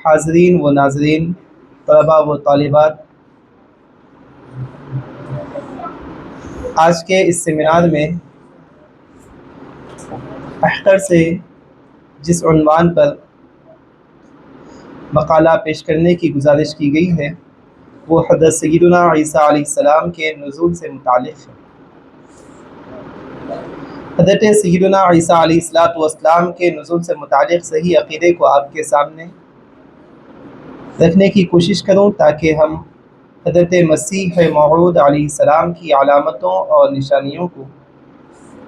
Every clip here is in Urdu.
حاضرین و ناظرین، طلباء و طالبات، آج کے اس سیمینار میں اختر سے جس عنوان پر مقالہ پیش کرنے کی گزارش کی گئی ہے وہ حضرت سیدنا عیسیٰ علیہ السلام کے نزول سے متعلق ہے۔ حضرت سیدنا عیسیٰ علیہ السلام کے نزول سے متعلق صحیح عقیدے کو آپ کے سامنے رکھنے کی کوشش کروں تاکہ ہم حضرت مسیح موعود علیہ السلام کی علامتوں اور نشانیوں کو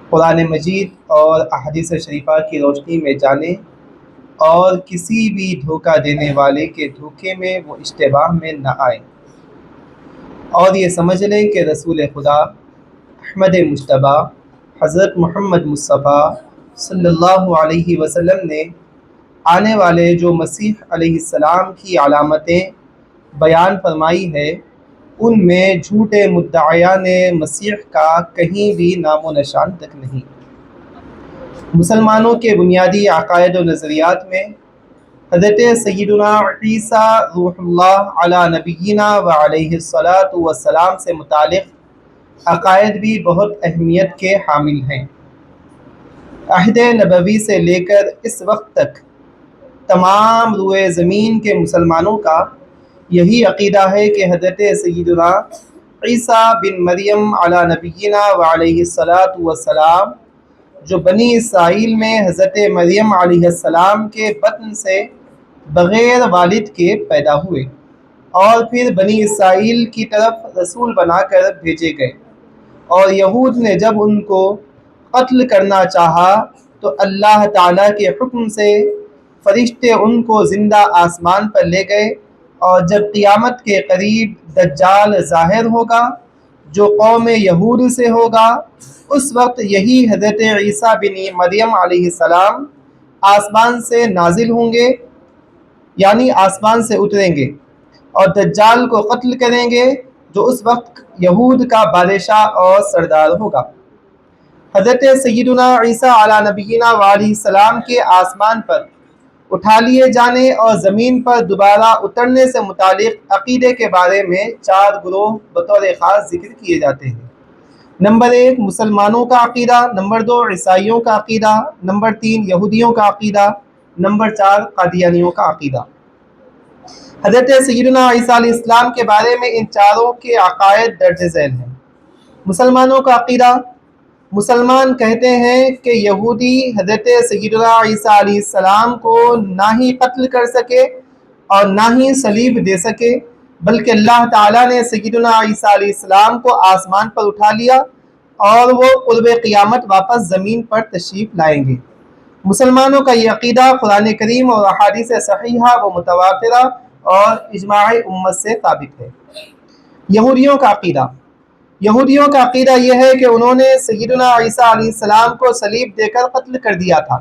قرآن مجید اور احادیث شریفہ کی روشنی میں جانیں اور کسی بھی دھوکہ دینے والے کے دھوکے میں وہ اشتباہ میں نہ آئیں، اور یہ سمجھ لیں کہ رسول خدا احمد مجتبیٰ حضرت محمد مصطفیٰ صلی اللہ علیہ وسلم نے آنے والے جو مسیح علیہ السلام کی علامتیں بیان فرمائی ہے ان میں جھوٹے مدعیان مسیح کا کہیں بھی نام و نشان تک نہیں۔ مسلمانوں کے بنیادی عقائد و نظریات میں حضرت سیدنا عیسیٰ روح اللہ علی نبینا و علیہ الصلاۃ والسلام سے متعلق عقائد بھی بہت اہمیت کے حامل ہیں۔ عہد نبوی سے لے کر اس وقت تک تمام روئے زمین کے مسلمانوں کا یہی عقیدہ ہے کہ حضرت سیدنا عیسیٰ بن مریم علی نبینا و علیہ الصلاۃ والسلام جو بنی اسرائیل میں حضرت مریم علیہ السلام کے بطن سے بغیر والد کے پیدا ہوئے اور پھر بنی اسرائیل کی طرف رسول بنا کر بھیجے گئے، اور یہود نے جب ان کو قتل کرنا چاہا تو اللہ تعالیٰ کے حکم سے فرشتے ان کو زندہ آسمان پر لے گئے، اور جب قیامت کے قریب دجال ظاہر ہوگا جو قوم یہود سے ہوگا، اس وقت یہی حضرت عیسیٰ بن مریم علیہ السلام آسمان سے نازل ہوں گے، یعنی آسمان سے اتریں گے اور دجال کو قتل کریں گے جو اس وقت یہود کا بادشاہ اور سردار ہوگا۔ حضرت سیدنا عیسیٰ علی نبینا و علیہ السلام کے آسمان پر اٹھا لیے جانے اور زمین پر دوبارہ اترنے سے متعلق عقیدے کے بارے میں 4 گروہ بطور خاص ذکر کیے جاتے ہیں۔ نمبر 1 مسلمانوں کا عقیدہ، نمبر 2 عیسائیوں کا عقیدہ، نمبر 3 یہودیوں کا عقیدہ، نمبر 4 قادیانیوں کا عقیدہ۔ حضرت سیدنا عیسیٰ علیہ السلام کے بارے میں ان چاروں کے عقائد درج ذیل ہیں۔ مسلمانوں کا عقیدہ: مسلمان کہتے ہیں کہ یہودی حضرت سیدنا عیسیٰ علیہ السلام کو نہ ہی قتل کر سکے اور نہ ہی صلیب دے سکے، بلکہ اللہ تعالیٰ نے سیدنا عیسیٰ علیہ السلام کو آسمان پر اٹھا لیا اور وہ قرب قیامت واپس زمین پر تشریف لائیں گے۔ مسلمانوں کا یہ عقیدہ قرآن کریم اور احادیث صحیحہ و متواترہ اور اجماع امت سے ثابت ہے۔ یہودیوں کا عقیدہ: یہودیوں کا عقیدہ یہ ہے کہ انہوں نے سیدنا عیسیٰ علیہ السلام کو صلیب دے کر قتل کر دیا تھا۔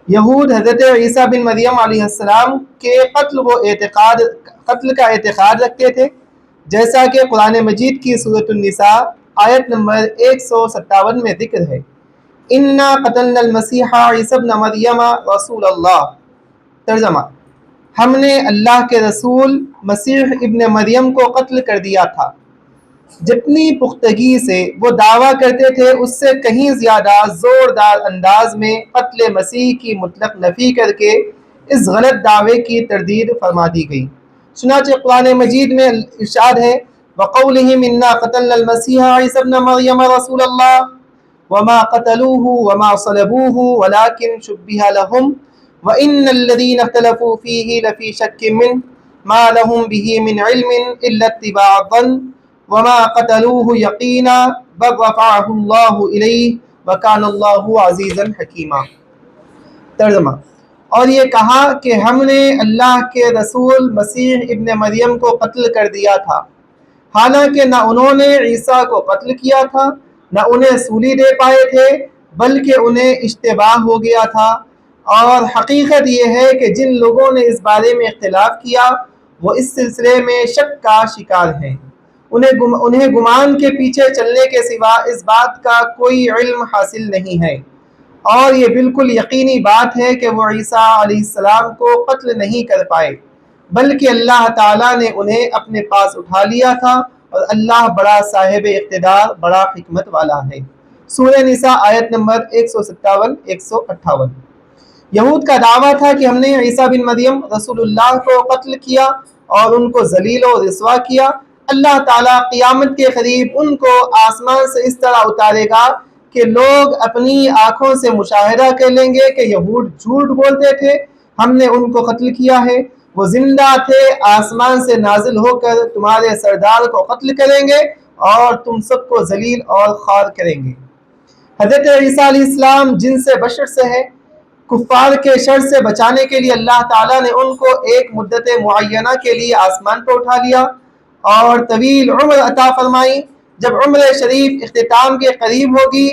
یہود حضرت عیسیٰ بن مریم علیہ السلام کے قتل کا اعتقاد رکھتے تھے، جیسا کہ قرآن مجید کی سورۃ النساء آیت نمبر 157 میں ذکر ہے۔ اِنَّا قَتَلْنَا الْمَسِيحَ عِيسَى ابْنَ مَرْيَمَ رسول اللہ۔ ترجمہ: ہم نے اللہ کے رسول مسیح ابن مریم کو قتل کر دیا تھا۔ جتنی پختگی سے وہ دعویٰ کرتے تھے اس سے کہیں زیادہ زوردار انداز میں قتل مسیح کی مطلق نفی کر کے اس غلط دعوے کی تردید فرما دی گئی۔ چنانچہ قرآن مجید میں ارشاد ہے: وَقَوْلِهِمْ إِنَّا قَتَلْنَا الْمَسِيحَ عِيسَى ابْنَ مَرْيَمَ رَسُولَ اللَّهِ وَمَا قَتَلُوهُ وَمَا صَلَبُوهُ وَلَكِنْ شُبِّهَ لَهُمْ وَإِنَّ الَّذِينَ اخْتَلَفُوا فِيهِ لَفِي شَكٍّ مِّنْهُ مَا لَهُمْ بِهِ مِنْ عِلْمٍ إِلَّا اتِّبَاعَ الظَّنِّ وَمَا قَتَلُوهُ يَقِينًا بَلْ رَفَعَهُ اللَّهُ إِلَيْهِ وَكَانَ اللَّهُ عَزِيزًا حَكِيمًا۔ ترجمہ: اور یہ کہا کہ ہم نے اللہ کے رسول مسیح ابن مریم کو قتل کر دیا تھا، حالانکہ نہ انہوں نے عیسیٰ کو قتل کیا تھا نہ انہیں سولی دے پائے تھے، بلکہ انہیں اشتباہ ہو گیا تھا، اور حقیقت یہ ہے کہ جن لوگوں نے اس بارے میں اختلاف کیا وہ اس سلسلے میں شک کا شکار ہیں۔ انہیں گمان کے پیچھے چلنے کے سوا اس بات کا کوئی علم حاصل نہیں ہے، اور یہ بالکل یقینی بات ہے کہ وہ عیسیٰ علیہ السلام کو قتل نہیں کر پائے، بلکہ اللہ تعالیٰ نے انہیں اپنے پاس اٹھا لیا تھا، اور اللہ بڑا صاحب اقتدار، بڑا حکمت والا ہے۔ سورہ نساء آیت نمبر 157 158۔ یہود کا دعویٰ تھا کہ ہم نے عیسیٰ بن مریم رسول اللہ کو قتل کیا اور ان کو ذلیل و رسوا کیا۔ اللہ تعالیٰ قیامت کے قریب ان کو آسمان سے اس طرح اتارے گا کہ لوگ اپنی آنکھوں سے مشاہدہ کر لیں گے کہ یہود جھوٹ بولتے تھے، ہم نے ان کو قتل کیا ہے، وہ زندہ تھے، آسمان سے نازل ہو کر تمہارے سردار کو قتل کریں گے اور تم سب کو ذلیل اور خوار کریں گے۔ حضرت عیسیٰ علیہ السلام جن سے بشر سے ہے، کفار کے شر سے بچانے کے لیے اللہ تعالیٰ نے ان کو ایک مدت معینہ کے لیے آسمان پر اٹھا لیا اور طویل عمر عطا فرمائی۔ جب عمر شریف اختتام کے قریب ہوگی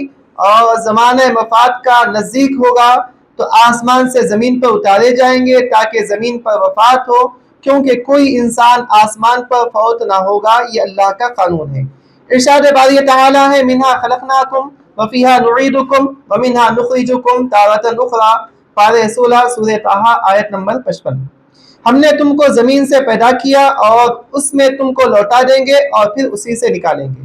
اور زمانہ مفاد کا نزدیک ہوگا تو آسمان سے زمین پر اتارے جائیں گے تاکہ زمین پر وفات ہو، کیونکہ کوئی انسان آسمان پر فوت نہ ہوگا، یہ اللہ کا قانون ہے۔ ارشاد باری تعالیٰ ہے منہا خلقناکم وفیہا نعیدکم ومنہا نخرجکم تارۃ اخری، پارہ 16 سورہ طٰہٰ آیت نمبر 55۔ ہم نے تم کو زمین سے پیدا کیا اور اس میں تم کو لوٹا دیں گے اور پھر اسی سے نکالیں گے۔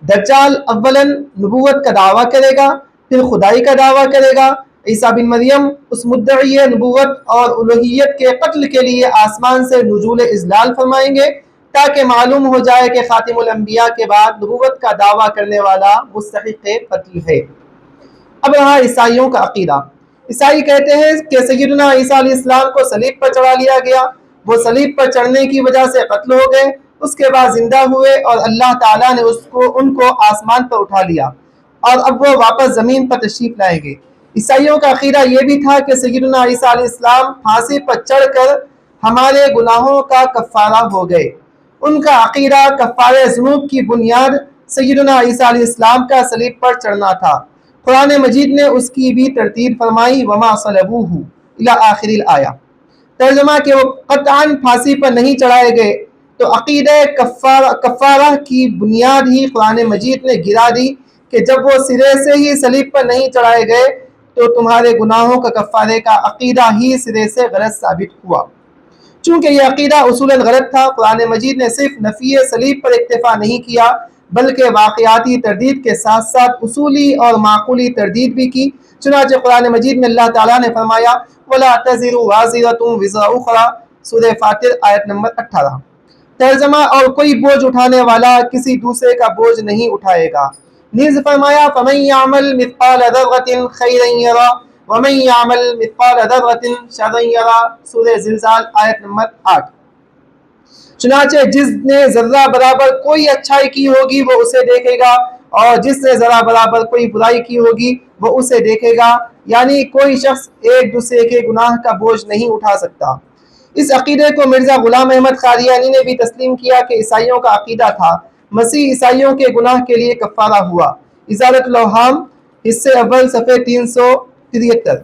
دجال اولاً نبوت کا دعویٰ کرے گا، پھر خدائی کا دعویٰ کرے گا۔ عیسیٰ بن مریم اس مدعی نبوت اور الوہیت کے قتل کے لیے آسمان سے نزول اذلال فرمائیں گے تاکہ معلوم ہو جائے کہ خاتم الانبیاء کے بعد نبوت کا دعویٰ کرنے والا مستحق قتل ہے۔ اب رہا عیسائیوں کا عقیدہ۔ عیسائی کہتے ہیں کہ سیدنا عیسیٰ علیہ السلام کو صلیب پر چڑھا لیا گیا، وہ صلیب پر چڑھنے کی وجہ سے قتل ہو گئے، اس کے بعد زندہ ہوئے اور اللہ تعالیٰ نے ان کو آسمان پر اٹھا لیا اور اب وہ واپس زمین پر تشریف لائیں گے۔ عیسائیوں کا عقیدہ یہ بھی تھا کہ سیدنا عیسیٰ علیہ السلام پھانسی پر چڑھ کر ہمارے گناہوں کا کفارہ ہو گئے۔ ان کا عقیدہ کفارہ ذنوب کی بنیاد سیدنا عیسیٰ علیہ السلام کا صلیب پر چڑھنا تھا۔ قرآن مجید نے اس کی بھی ترتیب فرمائی وما صلبوہ الی آخر الآیہ، ترجمہ کہ وہ قطعاً پھانسی پر نہیں چڑھائے گئے، تو عقیدہ کفارہ کی بنیاد ہی قرآن مجید نے گرا دی کہ جب وہ سرے سے ہی صلیب پر نہیں چڑھائے گئے تو تمہارے گناہوں کا کفارے کا عقیدہ ہی سرے سے غلط ثابت ہوا۔ چونکہ یہ عقیدہ اصولاً غلط تھا، قرآن مجید نے صرف نفی صلیب پر اکتفا نہیں کیا بلکہ واقعاتی تردید کے ساتھ ساتھ اصولی اور معقولی تردید بھی کی۔ چنانچہ قرآن مجید میں اللہ تعالیٰ نے فرمایا وَلَا تَزِرُ وَازِرَةٌ وِزْرَ أُخْرَىٰ، سورہ فاطر آیت نمبر 18۔ ترجمہ اور کوئی بوجھ اٹھانے والا کسی دوسرے کا بوجھ نہیں اٹھائے گا۔ نیز فرمایا فَمَن يَعْمَلْ مِثْقَالَ ذَرَّةٍ خَيْرًا يَرَهُ وَمَن يَعْمَلْ مِثْقَالَ ذَرَّةٍ شَرًّا يَرَهُ، سورہ زلزال آیت نمبر 8۔ چنانچہ جس نے ذرہ برابر کوئی اچھائی کی ہوگی وہ اسے دیکھے گا اور جس نے ذرہ برابر کوئی برائی کی ہوگی وہ اسے دیکھے گا، یعنی کوئی شخص ایک دوسرے کے گناہ کا بوجھ نہیں اٹھا سکتا۔ اس عقیدے کو مرزا غلام احمد قادیانی نے بھی تسلیم کیا کہ عیسائیوں کا عقیدہ تھا مسیح عیسائیوں کے گناہ کے لیے کفارہ ہوا۔ ازالۃ الاوہام حصے اول صفحے 373۔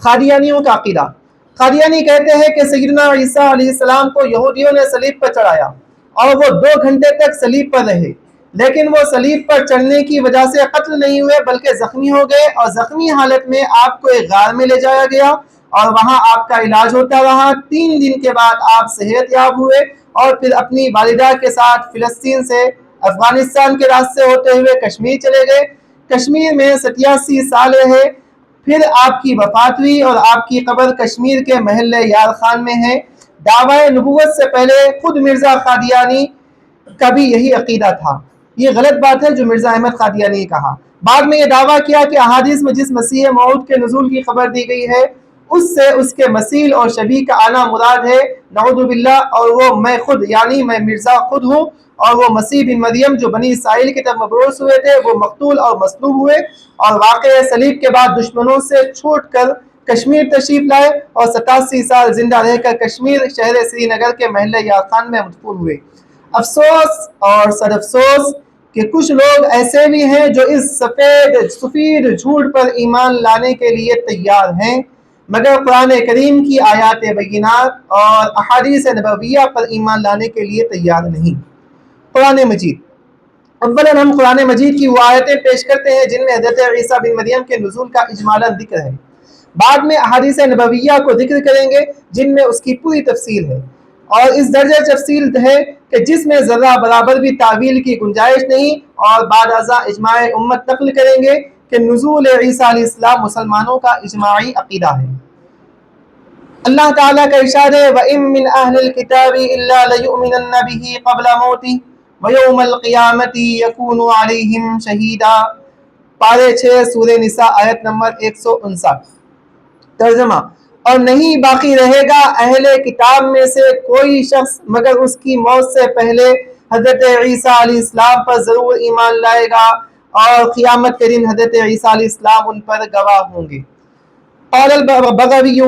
قادیانیوں کا عقیدہ۔ قادیانی کہتے ہیں کہ سیدنا عیسیٰ علیہ السلام کو یہودیوں نے صلیب پر چڑھایا اور وہ 2 گھنٹے تک صلیب پر رہے، لیکن وہ صلیب پر چڑھنے کی وجہ سے قتل نہیں ہوئے بلکہ زخمی ہو گئے، اور زخمی حالت میں آپ کو ایک غار میں لے جایا گیا اور وہاں آپ کا علاج ہوتا رہا۔ 3 دن کے بعد آپ صحت یاب ہوئے اور پھر اپنی والدہ کے ساتھ فلسطین سے افغانستان کے راستے ہوتے ہوئے کشمیر چلے گئے۔ کشمیر میں 87 سال رہے، پھر آپ کی وفات ہوئی اور آپ کی قبر کشمیر کے محلہ یار خان میں ہے۔ دعویٰ نبوت سے پہلے خود مرزا قادیانی کا بھی یہی عقیدہ تھا۔ یہ غلط بات ہے جو مرزا احمد قادیانی نے کہا۔ بعد میں یہ دعویٰ کیا کہ احادیث میں جس مسیح موعود کے نزول کی خبر دی گئی ہے اس سے اس کے مثیل اور شبیہ کا آنا مراد ہے، نعوذ باللہ، اور وہ میں خود یعنی میں مرزا خود ہوں، اور وہ مسیح بن مریم جو بنی اسرائیل کی طرف مبعوث ہوئے تھے وہ مقتول اور مصلوب ہوئے اور واقعہ صلیب کے بعد دشمنوں سے چھوٹ کر کشمیر تشریف لائے اور 87 سال زندہ رہ کر کشمیر شہر سری نگر کے محلہ یار خان میں مدفون ہوئے۔ افسوس اور صد افسوس کہ کچھ لوگ ایسے بھی ہیں جو اس سفید جھوٹ پر ایمان لانے کے لیے تیار ہیں مگر قرآن کریم کی آیات بینات اور احادیث نبویہ پر ایمان لانے کے لیے تیار نہیں۔ قرآن مجید۔ اولاً ہم قرآن مجید کی وہ آیتیں پیش کرتے ہیں جن میں حضرت عیسیٰ بن مریم کے نزول کا اجمالاً ذکر ہے۔ بعد میں احادیث نبویہ کو ذکر کریں گے جن میں اس کی پوری تفصیل ہے، اور اس درجہ تفصیل ہے کہ جس میں ذرہ برابر بھی تعویل کی گنجائش نہیں، اور بعد ازاں اجماع امت نقل کریں گے کہ نزول عیسیٰ علیہ السلام مسلمانوں کا اجماعی عقیدہ ہے۔ اللہ تعالیٰ کا ارشاد ہے وَإِن مِّنْ أَهْلِ الْكِتَابِ إِلَّا لَيُؤْمِنَنَّ بِهِ قَبْلَ مَوْتِهِ وَيَوْمَ الْقِيَامَةِ يَكُونُ عَلَيْهِمْ شَهِيدًا، پارے 6 سورہ نساء آیت نمبر 159۔ ترجمہ: اور نہیں باقی رہے گا اہل کتاب میں سے کوئی شخص مگر اس کی موت سے پہلے حضرت عیسیٰ علیہ السلام پر ضرور ایمان لائے گا، اور قیامت کے دن حضرت عیسیٰ علیہ السلام ان پر گواہ ہوں گے۔ قال البغوی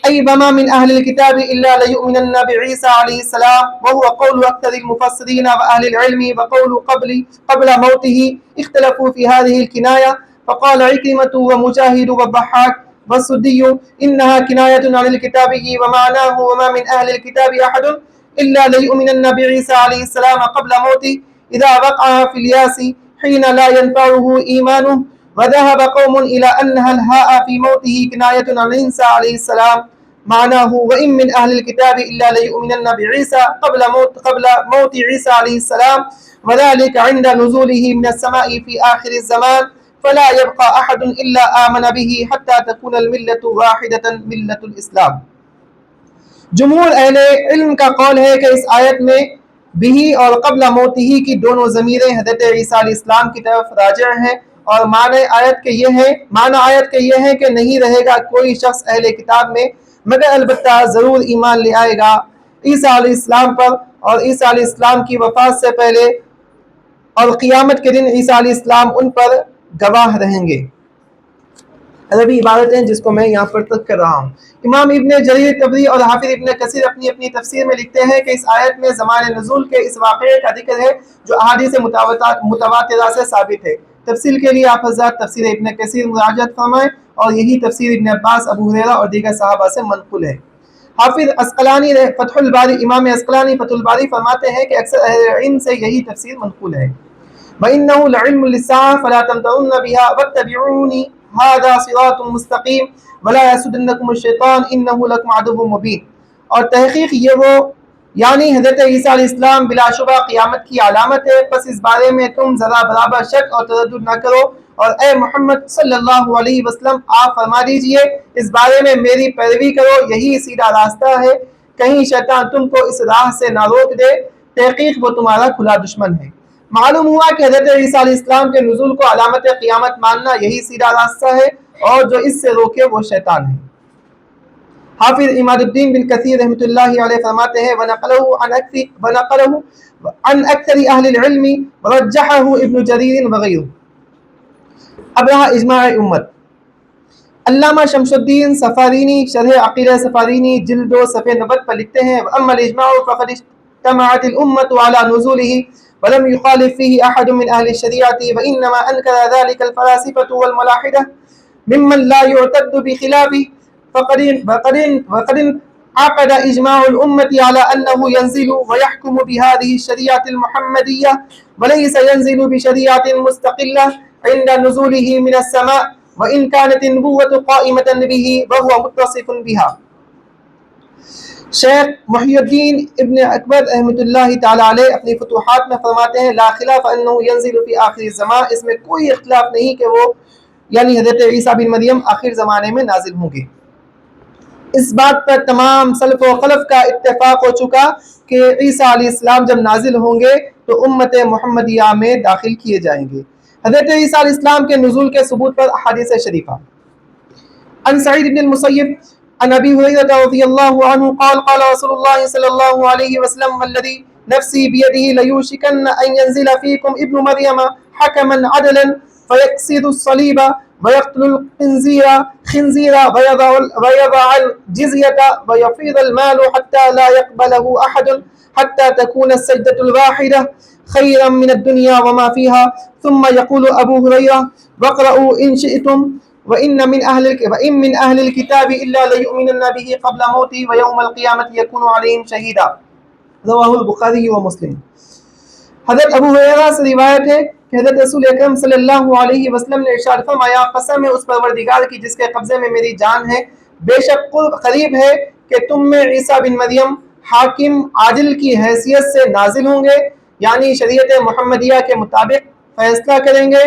أي وما من أهل الكتاب إلا ليؤمنن بعيسى عليه السلام، وهو قول أكثر المفسرين وأهل العلم، وقول قبل موته اختلفوا في هذه الكناية، فقال عكرمة ومجاهد والضحاك والسدي إنها كناية عن الكتاب ومعناه وما من أهل الكتاب أحد إلا ليؤمنن بعيسى عليه السلام قبل موته إذا وقع في الياس حين لا ينفعه إيمانه، وذهب قوم إلى أنها الهاء في موته كناية عن عيسى عليه السلام معناه وإن من أهل الكتاب إلا ليؤمنن بعيسى قبل موت عيسى عليه السلام، وذلك عند نزوله من السماء في آخر الزمان، فلا يبقى أحد إلا آمن به حتى تكون الملة واحدة ملة الإسلام۔ جمہور اہل علم کا قول ہے کہ اس آیت میں بھی اور قبل موتہی کی دونوں ضمیریں حضرت عیسیٰ علیہ السلام کی طرف راجع ہیں، اور معنی آیت کے یہ ہے کہ نہیں رہے گا کوئی شخص اہل کتاب میں مگر البتہ ضرور ایمان لے آئے گا عیسیٰ علیہ السلام پر اور عیسیٰ علیہ السلام کی وفات سے پہلے، اور قیامت کے دن عیسیٰ علیہ السلام ان پر گواہ رہیں گے۔ عربی عبارت ہیں جس کو میں یہاں پر ترک کر رہا ہوں۔ امام ابن جریر طبری اور حافظ ابن کثیر اپنی تفسیر میں لکھتے ہیں کہ اس آیت میں زمان نزول کے اس واقعے کا ذکر ہے جو احادیث متواترہ سے ثابت ہے۔ تفصیل کے لیے آپ حضرات تفسیر ابن کثیر مراجعت فرمائیں، اور یہی تفسیر ابن عباس، ابو ہریرہ اور دیگر صحابہ سے منقول ہے۔ حافظ اسقلانی فتح الباری، امام اسقلانی فتح الباری فرماتے ہیں کہ اکثر اہل علم سے یہی تفسیر منقول ہے۔ وَإِنَّهُ لَعِلْمٌ لِلسَّاعَةِ فَلَا تَمْتَرُنَّ بِهَا وَاتَّبِعُونِ هَذَا صِرَاطٌ مُسْتَقِيمٌ وَلَا يَصُدَّنَّكُمُ الشَّيْطَانُ إِنَّهُ لَكُمْ عَدُوٌّ مُبِينٌ، اور تحقیق یہ وہ یعنی حضرت عیسیٰ علیہ السلام بلا شبہ قیامت کی علامت ہے، پس اس بارے میں تم ذرا برابر شک اور تردد نہ کرو، اور اے محمد صلی اللہ علیہ وسلم آپ فرما دیجئے اس بارے میں میری پیروی کرو، یہی سیدھا راستہ ہے، کہیں شیطان تم کو اس راہ سے نہ روک دے، تحقیق وہ تمہارا کھلا دشمن ہے۔ معلوم ہوا کہ حضرت عیسیٰ علیہ السلام کے نزول کو علامت قیامت ماننا یہی سیدھا راستہ ہے، اور جو اس سے روکے وہ شیطان ہے۔ حافظ اماد الدین بن کثیر رحمۃ اللہ علیہ فرماتے ہیں وَنَقَلَهُ عن اکثر اہل العلم ورجحہ ابن جریر وغیرہ۔ اب رہا اجماع امت۔ علامہ شمس الدین سفارینی شرح عقیدہ سفارینی جلد 2 صفحہ 90 پر لکھتے ہیں وَأَمَّا الْإِجْمَاعُ فَقَدْ اجْتَمَعَتِ الْأُمَّةُ عَلَى نُزُولِهِ وَلَمْ يُخَالِفْ فِيهِ أَحَدٌ مِّنْ أَهْلِ الشَّرِيعَةِ وَإِنَّمَا أَنْكَرَ ذَلِكَ الْفَلَاسِفَةُ وَالْمَلَاحِدَةُ مِمَّنْ لَا يُعْتَدُّ بِخِلَافِهِ وقد عقد إجماع الأمة على أنه ينزل ويحكم بهذه الشريعة المحمدية وليس ينزل بشريعة مستقلة عند نزوله من السماء وإن كانت النبوة قائمة به وهو متصف بها۔ شیخ محی الدین ابن اکبر رحمۃ اللہ تعالی علیہ اپنی فتوحات میں فرماتے ہیں لا خلاف انه ينزل في آخر الزمان، اس میں کوئی اختلاف نہیں کہ وہ یعنی حضرت عیسیٰ بن مریم آخر زمانے میں نازل ہوں گے۔ اس بات پر تمام سلف و خلف کا اتفاق ہو چکا کہ عیسیٰ علیہ السلام جب نازل ہوں گے تو امت محمدیہ میں داخل کیے جائیں گے۔ حضرت عیسیٰ علیہ السلام کے نزول کے ثبوت پر احادیث شریفہ۔ عن سعید بن المسیب عن ابی ہریرہ رضی اللہ عنہ قال قال رسول اللہ صلی اللہ علیہ وسلم والذی نفسی بیدہ لیوشکن ان ینزل فیکم ابن مریم حکما عدلا فیکسر الصلیب ويقتل الخنزير ويضع الجزية ويفيض المال حتى لا يقبله أحد حتى تكون السجدة الواحدة خيرا من الدنيا وما فيها ثم يقول أبو هريرة واقرأوا إن شئتم وإن من أهل الكتاب إلا ليؤمنن به قبل موته ويوم القيامة يكون عليهم شهيدا۔ رواه البخاری و مسلم۔ حضرت ابو ہریرہ سے روایت ہے کہ حضرت رسول اکرم صلی اللہ علیہ وسلم نے ارشاد فرمایا قسم ہے اس پروردگار کی جس کے قبضے میں میری جان ہے، بے شک قریب ہے کہ تم میں عیسیٰ بن مریم حاکم عادل کی حیثیت سے نازل ہوں گے، یعنی شریعت محمدیہ کے مطابق فیصلہ کریں گے،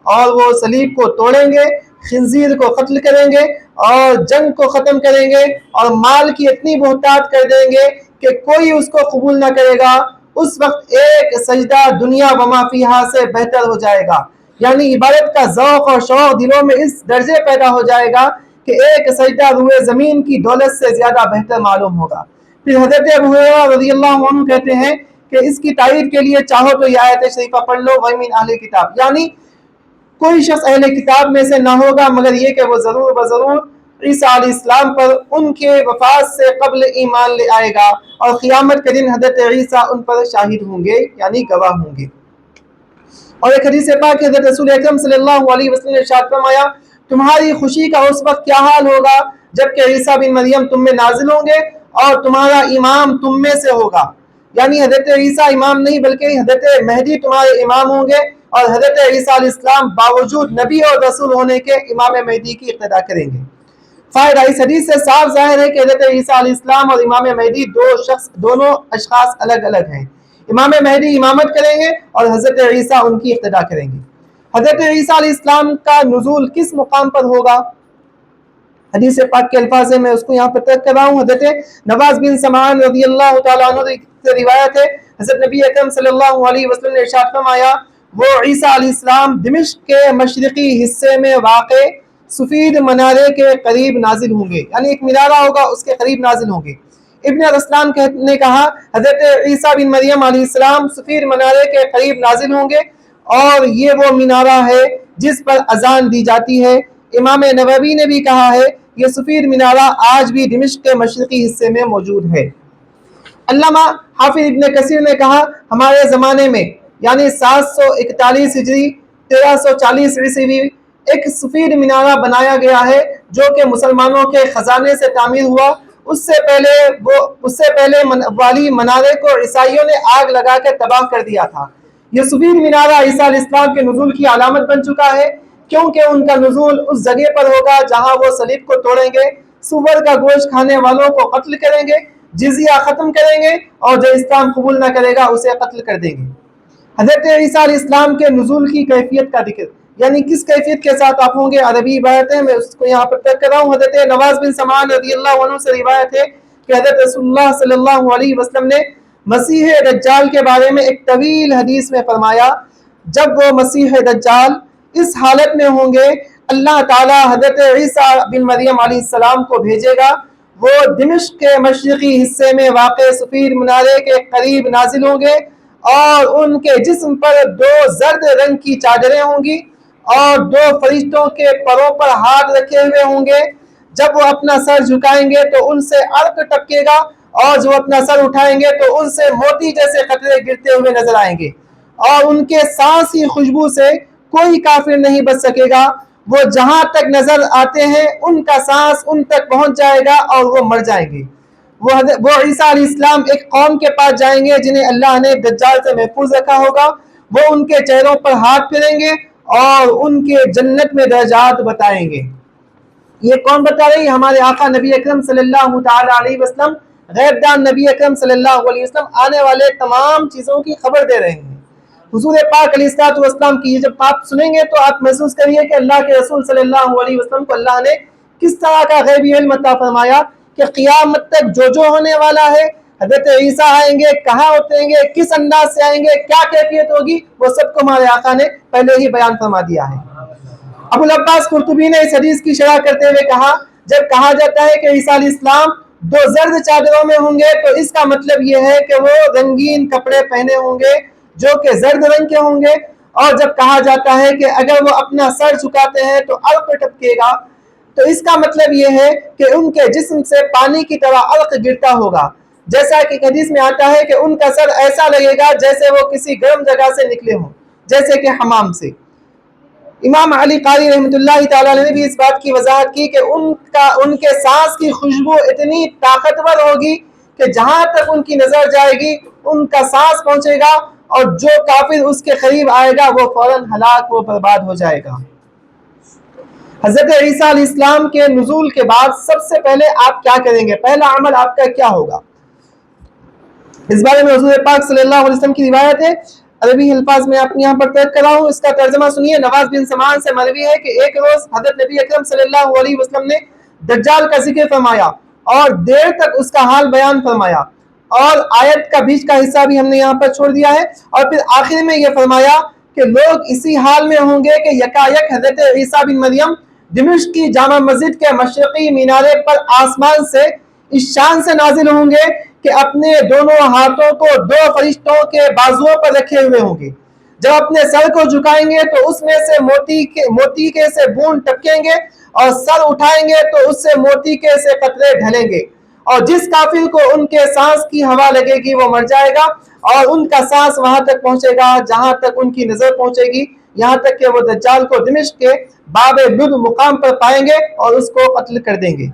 اور وہ صلیب کو توڑیں گے، خنزیر کو قتل کریں گے اور جنگ کو ختم کریں گے، اور مال کی اتنی بہتات کر دیں گے کہ کوئی اس کو قبول نہ کرے گا۔ اس وقت ایک سجدہ دنیا و ما فیہا سے بہتر ہو جائے گا، یعنی عبادت کا ذوق اور شوق دلوں میں اس درجے پیدا ہو جائے گا کہ ایک سجدہ روئے زمین کی دولت سے زیادہ بہتر معلوم ہوگا۔ پھر حضرت ابو ہریرہ رضی اللہ عنہ کہتے ہیں کہ اس کی تائید کے لیے چاہو تو یہ آیت شریفہ پڑھ لو وَمِنْ اہل کتاب، یعنی کوئی شخص اہل کتاب میں سے نہ ہوگا مگر یہ کہ وہ ضرور بضرور عیسیٰ علیہ السلام پر ان کے وفات سے قبل ایمان لے آئے گا، اور قیامت کے دن حضرت عیسیٰ ان پر شاہد ہوں گے، یعنی گواہ ہوں گے۔ اور ایک حدیث پاک حضرت رسول اکرم صلی اللہ علیہ وسلم نے ارشاد فرمایا تمہاری خوشی کا اس وقت کیا حال ہوگا جبکہ عیسیٰ بن مریم تم میں نازل ہوں گے اور تمہارا امام تم میں سے ہوگا، یعنی حضرت عیسیٰ امام نہیں بلکہ حضرت مہدی تمہارے امام ہوں گے، اور حضرت عیسیٰ علیہ السلام باوجود نبی اور رسول ہونے کے امام مہدی کی اقتدا کریں گے۔ فائدہ اس حدیث سے صاف ظاہر ہے کہ حضرت عیسیٰ علیہ السلام اور امام مہدی دونوں اشخاص الگ الگ ہیں۔ امام مہدی امامت کریں گے اور حضرت عیسیٰ ان کی اقتدا کریں گے۔ حضرت عیسیٰ علیہ السلام کا نزول کس مقام پر ہوگا؟ حدیث پاک کے الفاظ ہیں، میں اس کو یہاں پر ترک کر رہا ہوں۔ حضرت نواز بن سمعان رضی اللہ تعالیٰ عنہ سے روایت ہے، حضرت نبی اکرم صلی اللہ علیہ وسلم نے ارشاد فرمایا وہ عیسیٰ علیہ السلام دمشق کے مشرقی حصے میں واقع سفید منارے کے قریب نازل ہوں گے، یعنی ایک منارہ ہوگا اس کے قریب نازل ہوں گے۔ ابن رسلان نے کہا حضرت عیسیٰ بن مریم علیہ السلام سفید منارے کے قریب نازل ہوں گے، اور یہ وہ منارہ ہے جس پر اذان دی جاتی ہے۔ امام نووی نے بھی کہا ہے یہ سفید منارہ آج بھی دمشق کے مشرقی حصے میں موجود ہے۔ علامہ حافظ ابن کثیر نے کہا ہمارے زمانے میں یعنی 741 ہجری 1340 عیسوی ایک سفید منارہ بنایا گیا ہے جو کہ مسلمانوں کے خزانے سے تعمیر ہوا۔ اس سے پہلے والی منارے کو عیسائیوں نے آگ لگا کے تباہ کر دیا تھا۔ یہ سفید منارہ عیسیٰ علیہ السلام کے نزول کی علامت بن چکا ہے، کیونکہ ان کا نزول اس جگہ پر ہوگا جہاں وہ صلیب کو توڑیں گے، سور کا گوشت کھانے والوں کو قتل کریں گے، جزیہ ختم کریں گے، اور جو اسلام قبول نہ کرے گا اسے قتل کر دیں گے۔ حضرت عیسیٰ علیہ السلام کے نزول کی کیفیت کا ذکر، یعنی کس کیفیت کے ساتھ آپ ہوں گے، عربی عبارت ہے، میں اس کو یہاں پر ترک کر رہا ہوں۔ حضرت نواز بن سمعان رضی اللہ عنہ سے روایت ہے کہ حضرت رسول اللہ صلی اللہ علیہ وسلم نے مسیح دجال کے بارے میں ایک طویل حدیث میں فرمایا جب وہ مسیح دجال اس حالت میں ہوں گے اللہ تعالیٰ حضرت عیسیٰ بن مریم علیہ السلام کو بھیجے گا، وہ دمشق کے مشرقی حصے میں واقع سفید منارے کے قریب نازل ہوں گے، اور ان کے جسم پر 2 زرد رنگ کی چادریں ہوں گی اور 2 فرشتوں کے پروں پر ہاتھ رکھے ہوئے ہوں گے۔ جب وہ اپنا سر جھکائیں گے تو ان سے عرق ٹپکے گا، اور جو اپنا سر اٹھائیں گے تو ان سے موتی جیسے قطرے گرتے ہوئے نظر آئیں گے، اور ان کے سانس کی خوشبو سے کوئی کافر نہیں بچ سکے گا۔ وہ جہاں تک نظر آتے ہیں ان کا سانس ان تک پہنچ جائے گا اور وہ مر جائیں گے۔ وہ عیسیٰ علیہ السلام ایک قوم کے پاس جائیں گے جنہیں اللہ نے دجال سے محفوظ رکھا ہوگا، وہ ان کے چہروں پر ہاتھ پھیریں گے اور ان کے جنت میں درجات بتائیں گے۔ یہ کون بتا رہی ہے؟ ہمارے آقا نبی اکرم صلی اللہ تعالی علیہ وسلم، غیب دان نبی اکرم صلی اللہ علیہ وسلم آنے والے تمام چیزوں کی خبر دے رہے ہیں۔ حضور پاک علیہ الصلوۃ والسلام کی جب آپ سنیں گے تو آپ محسوس کریے کہ اللہ کے رسول صلی اللہ علیہ وسلم کو اللہ نے کس طرح کا غیبی علم عطا فرمایا کہ قیامت تک جو ہونے والا ہے، حضرت عیسیٰ آئیں گے، کہاں اتریں گے، کس انداز سے آئیں گے، کیا کیفیت ہوگی، وہ سب کو ہمارے آقا نے پہلے ہی بیان فرما دیا ہے۔ ابو العباس قرطبی نے اس حدیث کی شرح کرتے ہوئے کہا جب کہا جاتا ہے کہ عیسیٰ علیہ السلام 2 زرد چادروں میں ہوں گے تو اس کا مطلب یہ ہے کہ وہ رنگین کپڑے پہنے ہوں گے جو کہ زرد رنگ کے ہوں گے، اور جب کہا جاتا ہے کہ اگر وہ اپنا سر جھکاتے ہیں تو عرق ٹپکے گا، تو اس کا مطلب یہ ہے کہ ان کے جسم سے پانی کی طرح عرق گرتا ہوگا، جیسا کہ حدیث میں آتا ہے کہ ان کا سر ایسا لگے گا جیسے وہ کسی گرم جگہ سے نکلے ہوں، جیسے کہ حمام سے۔ امام علی قاری رحمۃ اللہ تعالیٰ نے بھی اس بات کی وضاحت کی کہ ان کے سانس کی خوشبو اتنی طاقتور ہوگی کہ جہاں تک ان کی نظر جائے گی ان کا سانس پہنچے گا، اور جو کافر اس کے قریب آئے گا وہ فوراً ہلاک، وہ برباد ہو جائے گا۔ حضرت عیسیٰ علیہ السلام کے نزول کے بعد سب سے پہلے آپ کیا کریں گے، پہلا عمل آپ کا کیا ہوگا؟ اس بارے میں حضور پاک صلی اللہ علیہ وسلم کی روایت ہے، عربی الفاظ میں آپ یہاں پر پیش کر رہا ہوں، اس کا ترجمہ سنیے۔ نواز بن سمان سے مروی ہے کہ ایک روز حضرت نبی اکرم صلی اللہ علیہ وسلم نے دجال کا ذکر فرمایا اور دیر تک اس کا حال بیان فرمایا، اور آیت کا بیچ کا حصہ بھی ہم نے یہاں پر چھوڑ دیا ہے، اور پھر آخر میں یہ فرمایا کہ لوگ اسی حال میں ہوں گے کہ یکایک حضرت عیسیٰ بن مریم دمشق کی جامع مسجد کے مشرقی مینارے پر آسمان سے اس شان سے نازل ہوں گے کہ اپنے دونوں ہاتھوں کو دو فرشتوں کے بازوؤں پر رکھے ہوئے ہوں گے۔ جب اپنے سر کو جھکائیں گے تو اس میں سے موتی کے سے بوند ٹپکیں گے، اور سر اٹھائیں گے تو اس سے موتی کے سے قطرے ڈھلیں گے، اور جس کافر کو ان کے سانس کی ہوا لگے گی وہ مر جائے گا، اور ان کا سانس وہاں تک پہنچے گا جہاں تک ان کی نظر پہنچے گی، یہاں تک کہ وہ دجال کو دمشق کے باب لد مقام پر پائیں گے اور اس کو قتل کر دیں گے۔